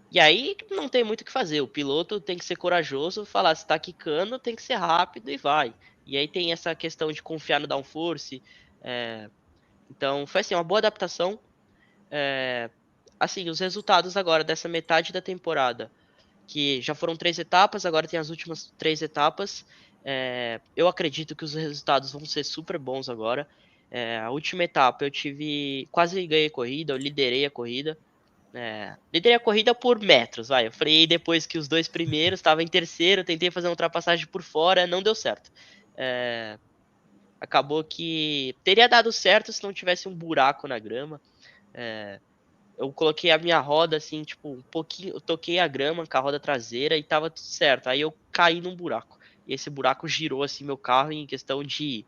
S2: e aí não tem muito o que fazer. O piloto tem que ser corajoso, falar se tá quicando, tem que ser rápido e vai. E aí tem essa questão de confiar no downforce. é, então foi assim, uma boa adaptação. É, assim, os resultados agora dessa metade da temporada, que já foram 3 etapas, agora tem as últimas 3 etapas. Eu acredito que os resultados vão ser super bons agora. A última etapa eu tive. Quase ganhei a corrida, eu liderei a corrida. Liderei a corrida por metros, vai. Eu freiei depois que os dois primeiros, estava em terceiro, tentei fazer uma ultrapassagem por fora, não deu certo. É, Acabou que teria dado certo se não tivesse um buraco na grama. É, eu coloquei a minha roda assim, tipo, um pouquinho, eu toquei a grama com a roda traseira e tava tudo certo. Aí eu caí num buraco. E esse buraco girou assim meu carro em questão de,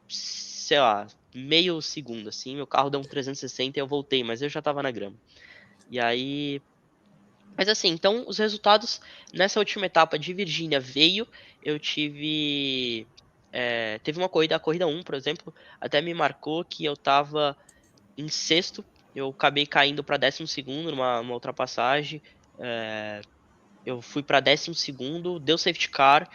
S2: sei lá, meio segundo assim. Meu carro deu um 360 e eu voltei, mas eu já tava na grama. E aí, mas assim, então os resultados nessa última etapa de Virgínia veio. Eu tive. Teve uma corrida, a corrida 1, por exemplo, até me marcou que eu tava em sexto. Eu acabei caindo para 12º numa ultrapassagem. é, eu fui para 12º, deu safety car,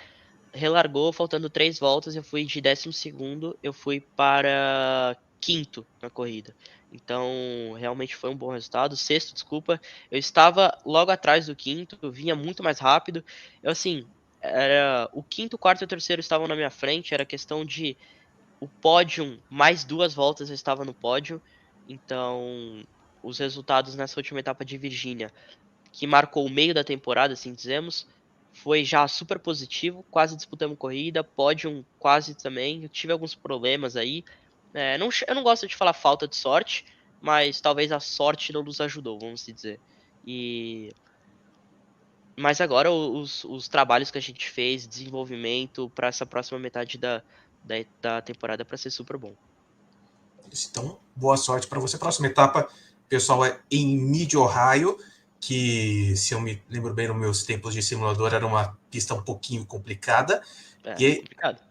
S2: relargou, faltando 3 voltas, eu fui de 12º, eu fui para quinto na corrida. Então, realmente foi um bom resultado. Sexto, desculpa. Eu estava logo atrás do quinto, eu vinha muito mais rápido. Eu, assim, era o quinto, quarto e o terceiro estavam na minha frente, era questão de o pódio, mais 2 voltas eu estava no pódio. Então, os resultados nessa última etapa de Virgínia, que marcou o meio da temporada, assim dizemos, foi já super positivo. Quase disputamos corrida, pódio quase também. Eu tive alguns problemas aí. Eu não gosto de falar falta de sorte, mas talvez a sorte não nos ajudou, vamos dizer. E mas agora os trabalhos que a gente fez, desenvolvimento para essa próxima metade da temporada para ser super bom.
S1: Então, boa sorte para você. Próxima etapa, pessoal, é em Mid Ohio, que, se eu me lembro bem, nos meus tempos de simulador, era uma pista um pouquinho complicada. E
S2: Complicado.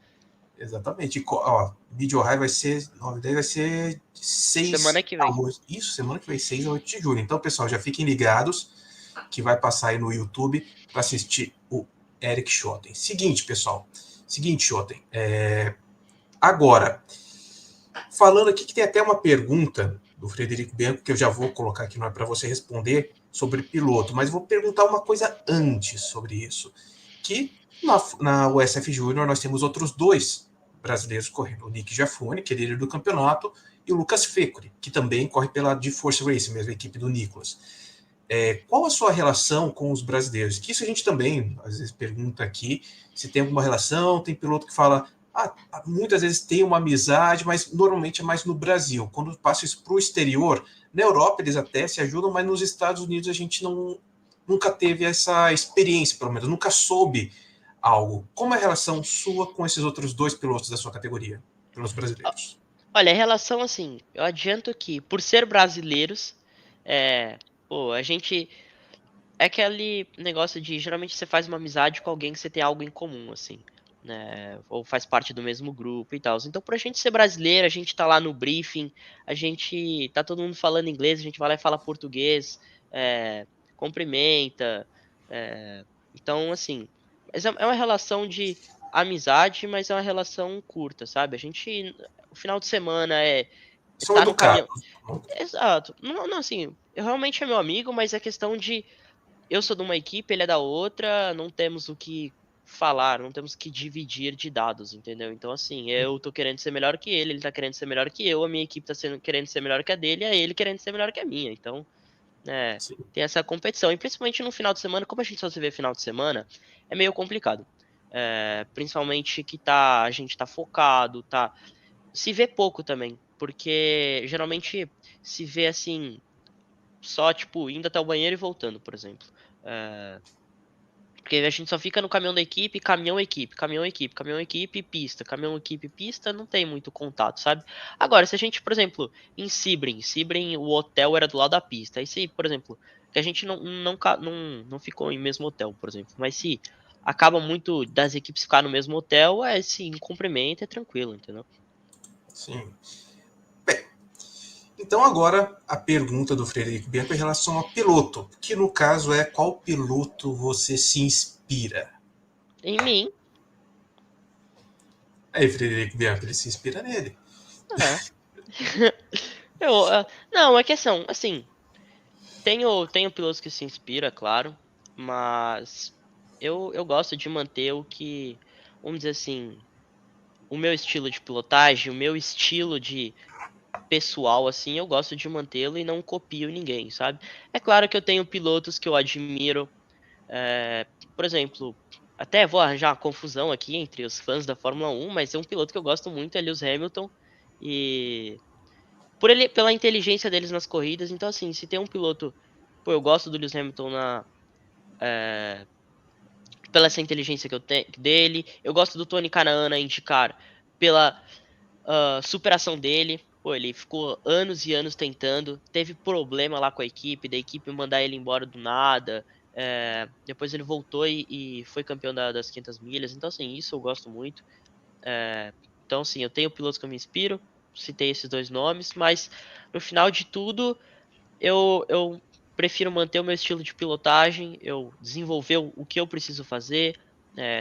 S1: exatamente, ó, Mid Ohio vai ser, vai ser 6
S2: Semana que vem.
S1: Isso, semana que vem, 6 a 8 de julho. Então, pessoal, já fiquem ligados que vai passar aí no YouTube para assistir o Eric Schotten. Seguinte, pessoal. Seguinte, Schotten. Agora, falando aqui que tem até uma pergunta do Frederico Bianco, que eu já vou colocar aqui, não é para você responder, sobre piloto, mas vou perguntar uma coisa antes sobre isso. Que na USF Júnior nós temos outros dois brasileiros correndo. O Nick Giafone, que é líder do campeonato, e o Lucas Fecuri, que também corre pela GeForce Racing, mesma equipe do Nicolas. Qual a sua relação com os brasileiros? Que isso a gente também, às vezes, pergunta aqui, se tem alguma relação, tem piloto que fala, muitas vezes tem uma amizade, mas normalmente é mais no Brasil. Quando passa isso para o exterior, na Europa eles até se ajudam, mas nos Estados Unidos a gente nunca teve essa experiência, pelo menos, nunca soube algo. Como é a relação sua com esses outros dois pilotos da sua categoria, pelos brasileiros?
S2: Olha, em relação assim, eu adianto que por ser brasileiros, a gente é aquele negócio de geralmente você faz uma amizade com alguém que você tem algo em comum, assim, né? Ou faz parte do mesmo grupo e tal. Então, por a gente ser brasileiro, a gente tá lá no briefing, a gente tá todo mundo falando inglês, a gente vai lá e fala português, cumprimenta. Então, assim, mas é uma relação de amizade, mas é uma relação curta, sabe? A gente, o final de semana
S1: São
S2: tá no caminhão.
S1: educados.
S2: Exato. Não, não, assim, eu realmente é meu amigo, mas é questão de eu sou de uma equipe, ele é da outra, não temos o que falar, não temos que dividir de dados, entendeu? Então, assim, eu tô querendo ser melhor que ele tá querendo ser melhor que eu, a minha equipe tá querendo ser melhor que a dele, e a ele querendo ser melhor que a minha. Então,
S1: Sim.
S2: tem essa competição. E principalmente no final de semana, como a gente só se vê final de semana, é meio complicado. Principalmente que a gente tá focado, se vê pouco também, porque geralmente se vê assim, só tipo, indo até o banheiro e voltando, por exemplo. É, Porque a gente só fica no caminhão da equipe, caminhão, equipe, caminhão, equipe, caminhão, equipe, pista, caminhão, equipe, pista, não tem muito contato, sabe? Agora, se a gente, por exemplo, em Sebring, o hotel era do lado da pista. Aí se, por exemplo, que a gente não ficou em mesmo hotel, por exemplo, mas se acaba muito das equipes ficar no mesmo hotel, sim, cumprimento, é tranquilo, entendeu?
S1: Sim. Bem, então agora a pergunta do Frederico Bianco em relação ao piloto, que no caso é qual piloto você se inspira?
S2: Em mim,
S1: Aí, Frederico Bianco, ele se inspira nele.
S2: é. Não, é questão, assim, tenho pilotos que se inspira, claro, mas eu gosto de manter o que, vamos dizer assim, o meu estilo de pilotagem, o meu estilo de pessoal, assim, eu gosto de mantê-lo e não copio ninguém, sabe? É claro que eu tenho pilotos que eu admiro, por exemplo, até vou arranjar uma confusão aqui entre os fãs da Fórmula 1, mas é um piloto que eu gosto muito, é Lewis Hamilton, e pela inteligência deles nas corridas, então assim, se tem um piloto, pô, eu gosto do Lewis Hamilton pela essa inteligência que eu tenho dele. Eu gosto do Tony Kanaan na IndyCar pela superação dele. Pô, ele ficou anos e anos tentando, teve problema lá com a equipe, da equipe mandar ele embora do nada. Depois ele voltou e foi campeão das 500 milhas. Então, assim, isso eu gosto muito. Então, assim, eu tenho pilotos que eu me inspiro, citei esses dois nomes, mas no final de tudo, eu prefiro manter o meu estilo de pilotagem, eu desenvolver o que eu preciso fazer,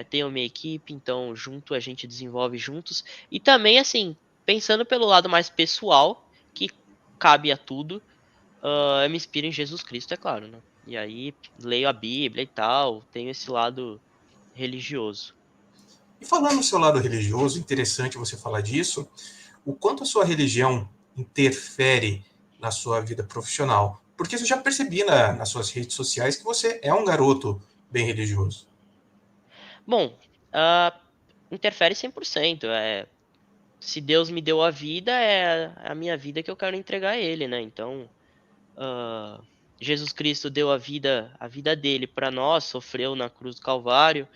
S2: tenho minha equipe, então junto a gente desenvolve juntos. E também, assim, pensando pelo lado mais pessoal, que cabe a tudo, eu me inspiro em Jesus Cristo, é claro, né? E aí leio a Bíblia e tal, tenho esse lado religioso.
S1: E falando no seu lado religioso, interessante você falar disso, o quanto a sua religião interfere na sua vida profissional. Porque eu já percebi nas suas redes sociais que você é um garoto bem religioso.
S2: Bom, interfere 100%. Se Deus me deu a vida, é a minha vida que eu quero entregar a Ele, né? Então, ah, Jesus Cristo deu a vida dele para nós, sofreu na cruz do Calvário.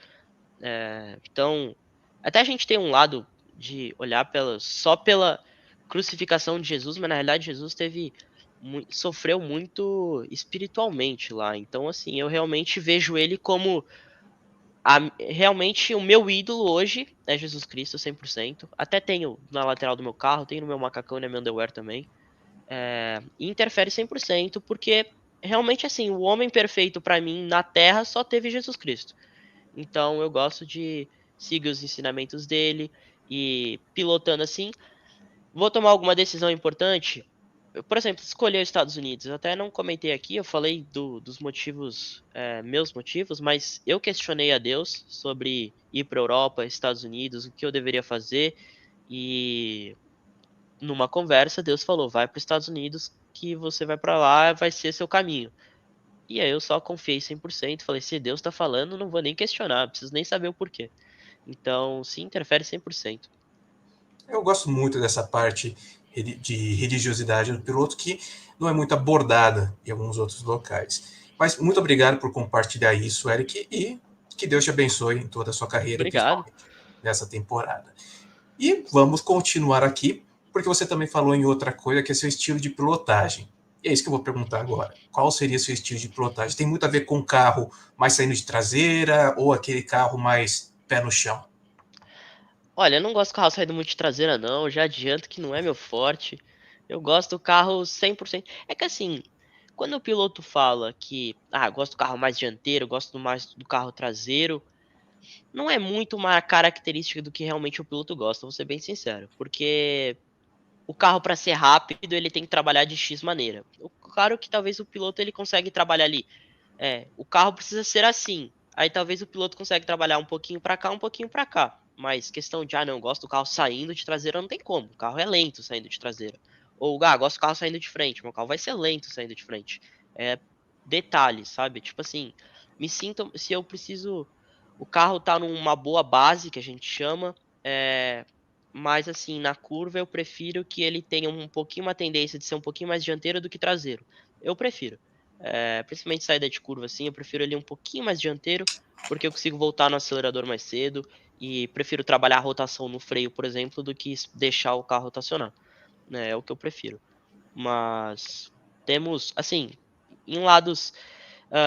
S2: Então, até a gente tem um lado. de olhar só pela crucificação de Jesus, mas na realidade Jesus sofreu muito espiritualmente lá. Então, assim, eu realmente vejo ele como realmente o meu ídolo hoje é Jesus Cristo, 100%. Até tenho na lateral do meu carro, tenho no meu macacão e na minha underwear também. E interfere 100%, porque realmente, assim, o homem perfeito pra mim na Terra só teve Jesus Cristo. Então eu gosto de seguir os ensinamentos dele e pilotando assim. Vou tomar alguma decisão importante. Por exemplo, escolher os Estados Unidos. Eu até não comentei aqui, eu falei dos motivos, meus motivos, mas eu questionei a Deus sobre ir para Europa, Estados Unidos, o que eu deveria fazer. E numa conversa, Deus falou: vai para os Estados Unidos, que você vai para lá, vai ser seu caminho. E aí eu só confiei 100%, falei: se Deus tá falando, não vou nem questionar, não preciso nem saber o porquê. Então, sim, interfere 100%.
S1: Eu gosto muito dessa parte de religiosidade do piloto que não é muito abordada em alguns outros locais. Mas muito obrigado por compartilhar isso, Eric, e que Deus te abençoe em toda a sua carreira e
S2: Obrigado.
S1: principalmente nessa temporada. E vamos continuar aqui, porque você também falou em outra coisa, que é seu estilo de pilotagem. E é isso que eu vou perguntar agora. Qual seria seu estilo de pilotagem? Tem muito a ver com o carro mais saindo de traseira ou aquele carro mais pé no chão?
S2: Olha, eu não gosto do carro saindo muito de traseira, não. Já adianto que não é meu forte. Eu gosto do carro 100%. É que assim, quando o piloto fala que, gosto do carro mais dianteiro, gosto mais do carro traseiro, não é muito uma característica do que realmente o piloto gosta, vou ser bem sincero. Porque o carro, para ser rápido, ele tem que trabalhar de X maneira. Claro que talvez o piloto ele consegue trabalhar ali. O carro precisa ser assim. Aí talvez o piloto consegue trabalhar um pouquinho para cá, um pouquinho para cá. Mas questão de, não, gosto do carro saindo de traseira, não tem como. O carro é lento saindo de traseira. Ou, gosto do carro saindo de frente. Meu carro vai ser lento saindo de frente. É detalhes, sabe? Tipo assim, me sinto, se eu preciso, o carro tá numa boa base, que a gente chama, mas assim, na curva eu prefiro que ele tenha um pouquinho uma tendência de ser um pouquinho mais dianteiro do que traseiro. Eu prefiro. Principalmente saída de curva assim, eu prefiro ele um pouquinho mais dianteiro, porque eu consigo voltar no acelerador mais cedo e prefiro trabalhar a rotação no freio, por exemplo, do que deixar o carro rotacionar. Né, é o que eu prefiro. Mas temos, assim, em lados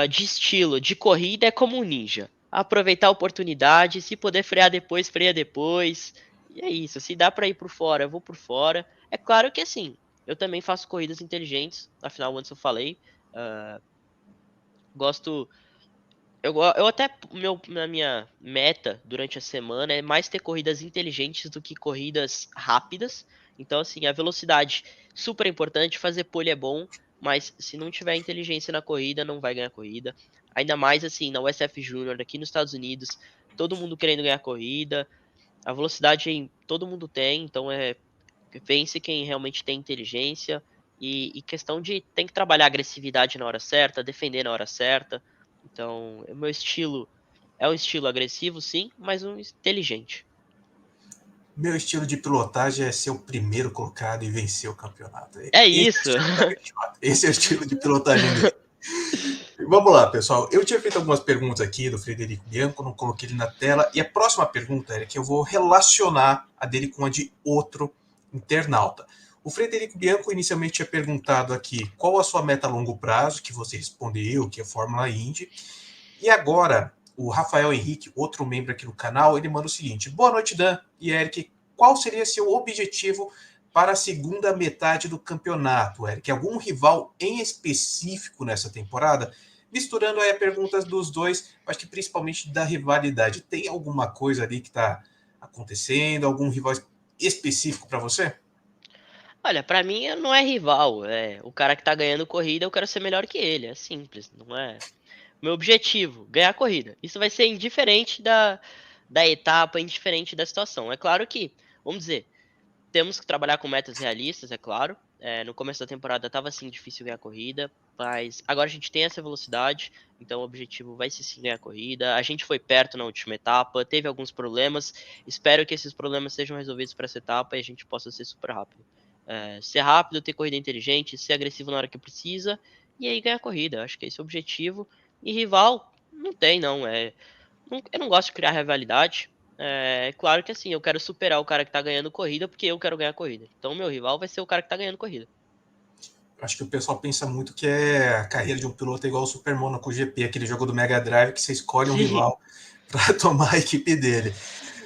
S2: de estilo, de corrida é como um ninja. Aproveitar a oportunidade, se puder frear depois, freia depois. E é isso, se dá pra ir por fora, eu vou por fora. É claro que assim, eu também faço corridas inteligentes, afinal antes eu falei, ah, gosto eu até na minha meta durante a semana é mais ter corridas inteligentes do que corridas rápidas. Então, assim, a velocidade super importante, fazer pole é bom, mas se não tiver inteligência na corrida, não vai ganhar corrida. Ainda mais assim, na USF Júnior, aqui nos Estados Unidos, todo mundo querendo ganhar corrida. A velocidade todo mundo tem, então vence quem realmente tem inteligência. E questão de tem que trabalhar a agressividade na hora certa, defender na hora certa. Então, o meu estilo é um estilo agressivo, sim, mas um inteligente.
S1: Meu estilo de pilotagem é ser o primeiro colocado e vencer o campeonato.
S2: É
S1: Esse é o
S2: isso!
S1: estilo da Gaviota. Esse é o estilo de pilotagem dele. Vamos lá, pessoal. Eu tinha feito algumas perguntas aqui do Frederico Bianco, não coloquei ele na tela. E a próxima pergunta é que eu vou relacionar a dele com a de outro internauta. O Frederico Bianco inicialmente tinha perguntado aqui qual a sua meta a longo prazo, que você respondeu, que é a Fórmula Indy. E agora, o Rafael Henrique, outro membro aqui do canal, ele manda o seguinte: boa noite, Dan e Eric. Qual seria seu objetivo para a segunda metade do campeonato, Eric? Algum rival em específico nessa temporada? Misturando aí perguntas dos dois, acho que principalmente da rivalidade. Tem alguma coisa ali que está acontecendo? Algum rival específico para você?
S2: Olha, pra mim não é rival. O cara que tá ganhando corrida, eu quero ser melhor que ele. É simples, não é? Meu objetivo, ganhar a corrida. Isso vai ser indiferente da etapa, indiferente da situação. É claro que, vamos dizer, temos que trabalhar com metas realistas, é claro. No começo da temporada estava assim difícil ganhar a corrida, mas agora a gente tem essa velocidade, então o objetivo vai ser sim ganhar a corrida. A gente foi perto na última etapa, teve alguns problemas. Espero que esses problemas sejam resolvidos para essa etapa e a gente possa ser super rápido. Ser rápido, ter corrida inteligente, ser agressivo na hora que precisa e aí ganhar a corrida. Acho que esse é o objetivo. E rival, não tem, não. Eu não gosto de criar rivalidade. É claro que assim, eu quero superar o cara que tá ganhando corrida, porque eu quero ganhar corrida. Então, meu rival vai ser o cara que tá ganhando corrida.
S1: Acho que o pessoal pensa muito que a carreira de um piloto é igual o Super Monaco GP, aquele jogo do Mega Drive que você escolhe um
S2: Sim.
S1: rival para tomar a equipe dele.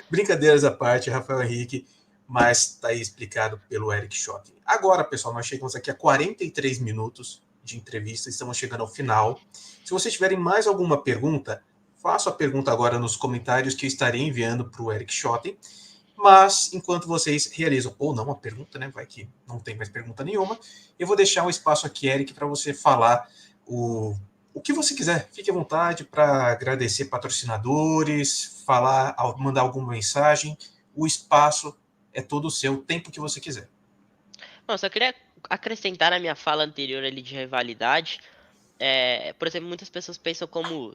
S1: Brincadeiras à parte, Rafael Henrique, mas está aí explicado pelo Eric Schotten. Agora, pessoal, nós chegamos aqui a 43 minutos de entrevista, estamos chegando ao final. Se vocês tiverem mais alguma pergunta, façam a pergunta agora nos comentários que eu estarei enviando para o Eric Schotten. Mas, enquanto vocês realizam, ou não, a pergunta, né? Vai que não tem mais pergunta nenhuma, eu vou deixar um espaço aqui, Eric, para você falar o que você quiser. Fique à vontade para agradecer patrocinadores, falar, mandar alguma mensagem. O espaço é todo seu, o tempo que você quiser.
S2: Não, só queria acrescentar na minha fala anterior ali de rivalidade. Por exemplo, muitas pessoas pensam como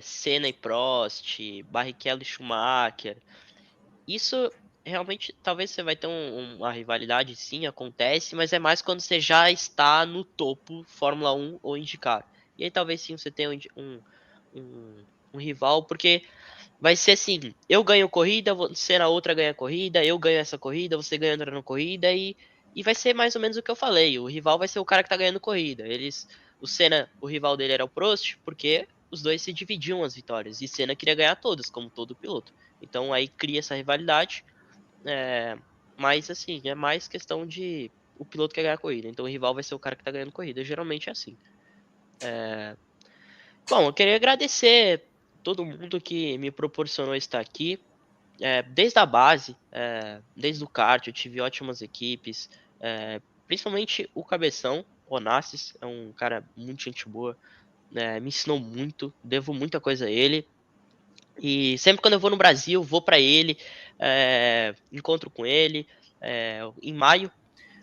S2: Senna e Prost, Barrichello e Schumacher. Isso realmente, talvez você vai ter uma rivalidade, sim, acontece, mas é mais quando você já está no topo Fórmula 1 ou IndyCar. E aí talvez sim você tenha um rival, porque vai ser assim, eu ganho corrida, você na outra ganha corrida, eu ganho essa corrida, você ganha outra corrida, e vai ser mais ou menos o que eu falei, o rival vai ser o cara que tá ganhando corrida. O Senna, o rival dele era o Prost, porque os dois se dividiam as vitórias, e Senna queria ganhar todas, como todo piloto. Então aí cria essa rivalidade, é, mas assim, é mais questão de o piloto quer ganhar a corrida, então o rival vai ser o cara que tá ganhando corrida, geralmente é assim. Bom, eu queria agradecer todo mundo que me proporcionou estar aqui, desde a base, desde o kart, eu tive ótimas equipes, principalmente o Cabeção, o Onassis, é um cara muito gente boa, me ensinou muito, devo muita coisa a ele. E sempre quando eu vou no Brasil, vou para ele, encontro com ele. Em maio,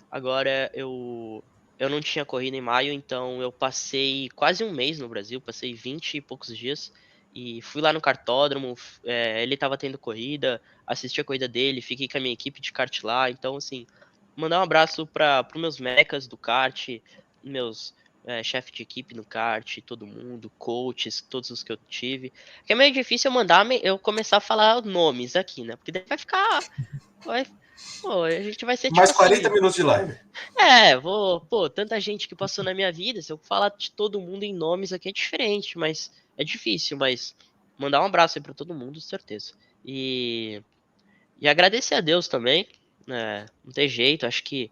S2: agora eu não tinha corrida em maio, então eu passei quase um mês no Brasil, passei 20 e poucos dias. E fui lá no kartódromo, ele tava tendo corrida, assisti a corrida dele, fiquei com a minha equipe de kart lá. Então, assim, mandar um abraço para os meus mecas do kart, meus chefe de equipe no kart, todo mundo, coaches, todos os que eu tive. Que é meio difícil eu eu começar a falar nomes aqui, né? Porque daí vai ficar. Vai, pô, a gente vai ser tipo
S1: Mais 40
S2: assim.
S1: minutos de live.
S2: Pô, tanta gente que passou na minha vida, se eu falar de todo mundo em nomes aqui é diferente, mas é difícil, mas mandar um abraço aí pra todo mundo, certeza. E agradecer a Deus também, né? Não tem jeito, acho que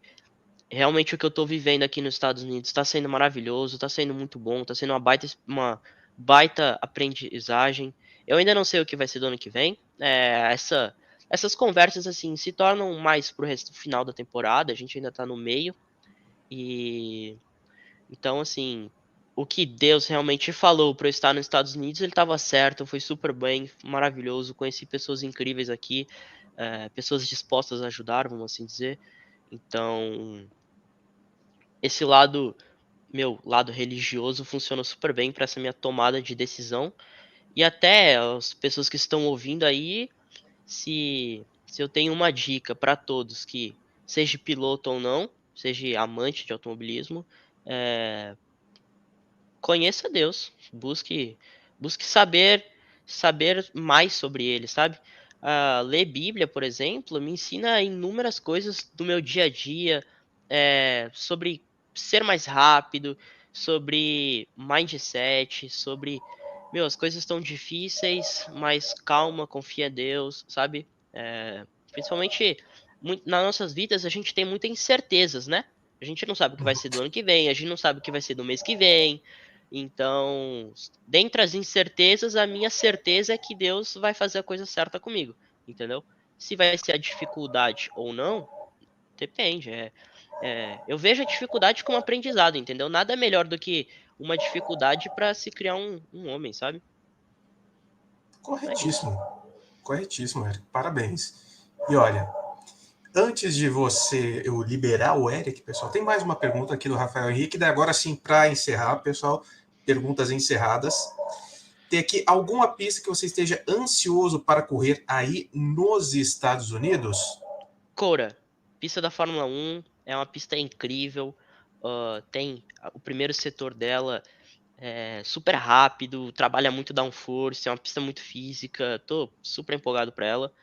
S2: realmente o que eu tô vivendo aqui nos Estados Unidos tá sendo maravilhoso, tá sendo muito bom, tá sendo uma baita aprendizagem. Eu ainda não sei o que vai ser do ano que vem. Essas conversas, assim, se tornam mais pro resto, final da temporada, a gente ainda tá no meio. E então, assim, o que Deus realmente falou para eu estar nos Estados Unidos, ele estava certo, foi super bem, maravilhoso. Conheci pessoas incríveis aqui, pessoas dispostas a ajudar, vamos assim dizer. Então, esse lado, meu lado religioso, funciona super bem para essa minha tomada de decisão. E até as pessoas que estão ouvindo aí, se eu tenho uma dica para todos que seja piloto ou não, seja amante de automobilismo, é, conheça Deus, busque saber mais sobre ele, sabe? Ler Bíblia, por exemplo, me ensina inúmeras coisas do meu dia a dia, sobre ser mais rápido, sobre mindset, sobre, meu, as coisas estão difíceis, mas calma, confia em Deus, sabe? Principalmente nas nossas vidas a gente tem muitas incertezas, né? A gente não sabe o que vai ser do ano que vem, a gente não sabe o que vai ser do mês que vem. Então, dentre as incertezas, a minha certeza é que Deus vai fazer a coisa certa comigo, entendeu? Se vai ser a dificuldade ou não, depende. Eu vejo a dificuldade como aprendizado, entendeu? Nada é melhor do que uma dificuldade para se criar um homem, sabe? É isso.
S1: Corretíssimo. Corretíssimo, Eric. Parabéns. E olha, antes de eu liberar o Eric, pessoal, tem mais uma pergunta aqui do Rafael Henrique. Daí agora sim, para encerrar, pessoal, perguntas encerradas. Tem aqui alguma pista que você esteja ansioso para correr aí nos Estados Unidos?
S2: Cora, pista da Fórmula 1, é uma pista incrível. O primeiro setor dela É super rápido, trabalha muito downforce, é uma pista muito física, tô super empolgado pra ela.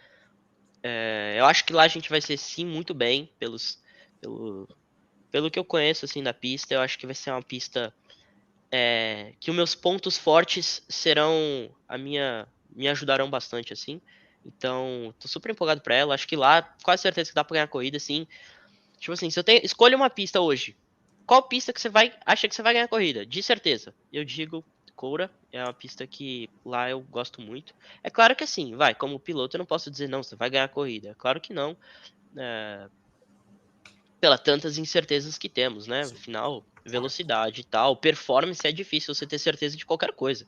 S2: Eu acho que lá a gente vai ser sim muito bem, pelo, pelo que eu conheço assim da pista, eu acho que vai ser uma pista que os meus pontos fortes serão me ajudarão bastante assim. Então, tô super empolgado pra ela. Acho que lá, quase certeza que dá pra ganhar a corrida, assim. Tipo assim, se eu escolho uma pista hoje, qual pista que acha que você vai ganhar a corrida? De certeza. Eu digo Coura, é uma pista que lá eu gosto muito. É claro que assim, como piloto eu não posso dizer não, você vai ganhar a corrida. É claro que não, é, pela tantas incertezas que temos, né?
S1: Sim,
S2: Afinal,
S1: correto.
S2: velocidade e tal, performance é difícil você ter certeza de qualquer coisa.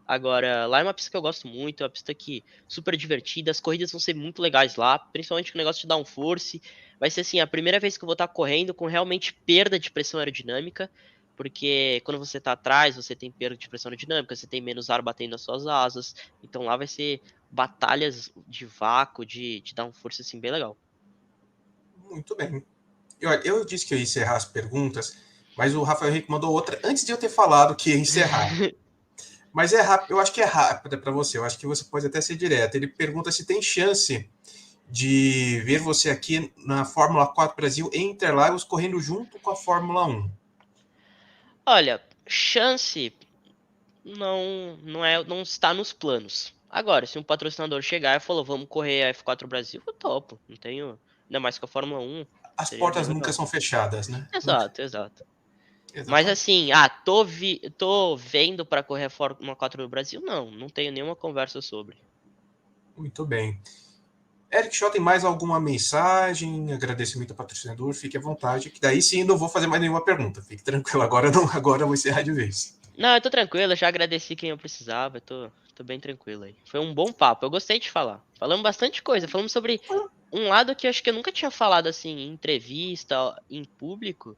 S2: Agora, lá é uma pista que eu gosto muito, é uma pista que super divertida, as corridas vão ser muito legais lá, principalmente com o negócio de downforce. Vai ser assim, a primeira vez que eu vou estar correndo com realmente perda de pressão aerodinâmica, porque quando você está atrás, você tem perda de pressão aerodinâmica, você tem menos ar batendo nas suas asas. Então lá vai ser batalhas de vácuo, de downforce assim bem legal.
S1: Muito bem. E olha, eu disse que eu ia encerrar as perguntas, mas o Rafael Henrique mandou outra antes de eu ter falado que ia encerrar. Mas é rápido, eu acho que é rápida para você. Eu acho que você pode até ser direto. Ele pergunta se tem chance de ver você aqui na Fórmula 4 Brasil em Interlagos correndo junto com a Fórmula 1.
S2: Olha, chance não está nos planos. Agora, se um patrocinador chegar e falou, vamos correr a F4 Brasil, eu topo. Não tenho. Ainda mais com a Fórmula 1.
S1: As
S2: Seria bem
S1: portas nunca
S2: legal.
S1: são fechadas, né? Nunca.
S2: Exato, exato. Mas
S1: Exatamente.
S2: assim, tô vendo pra correr a Fórmula 4 no Brasil? Não tenho nenhuma conversa sobre.
S1: Muito bem. Eric Shaw tem mais alguma mensagem? Agradecimento ao patrocinador? Fique à vontade, que daí sim não vou fazer mais nenhuma pergunta. Fique tranquilo, agora não, agora eu vou encerrar de vez.
S2: Não, eu tô tranquilo, eu já agradeci quem eu precisava, tô bem tranquilo aí. Foi um bom papo, eu gostei de falar. Falamos bastante coisa, falamos sobre um lado que eu acho que eu nunca tinha falado assim em entrevista, em público,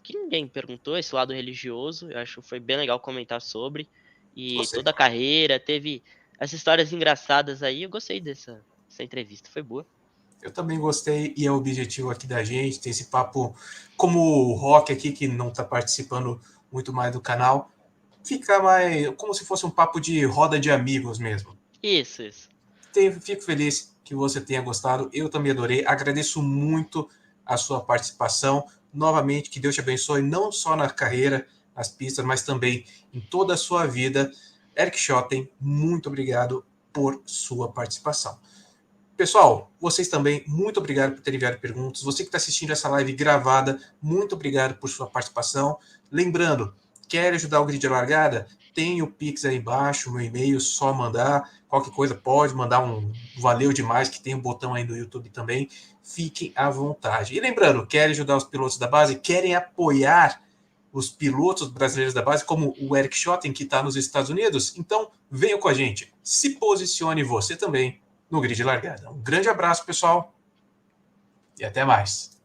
S2: que ninguém perguntou, esse lado religioso, eu acho que foi bem legal comentar sobre. E
S1: Gostei.
S2: toda a carreira, teve essas histórias engraçadas aí, eu gostei dessa entrevista, foi boa.
S1: Eu também gostei e é o objetivo aqui da gente, tem esse papo como o Rock aqui, que não está participando muito mais do canal, fica mais como se fosse um papo de roda de amigos mesmo.
S2: Isso.
S1: Fico feliz que você tenha gostado, eu também adorei, agradeço muito a sua participação, novamente, que Deus te abençoe, não só na carreira, nas pistas, mas também em toda a sua vida. Eric Schotten, muito obrigado por sua participação. Pessoal, vocês também, muito obrigado por terem enviado perguntas. Você que está assistindo essa live gravada, muito obrigado por sua participação. Lembrando, quer ajudar o Grid Largada? Tem o Pix aí embaixo, meu e-mail, só mandar. Qualquer coisa pode mandar um valeu demais, que tem um botão aí no YouTube também. Fiquem à vontade. E lembrando, querem ajudar os pilotos da base? Querem apoiar os pilotos brasileiros da base, como o Eric Schotten, que está nos Estados Unidos? Então, venham com a gente. Se posicione você também no grid de largada. Um grande abraço, pessoal, e até mais.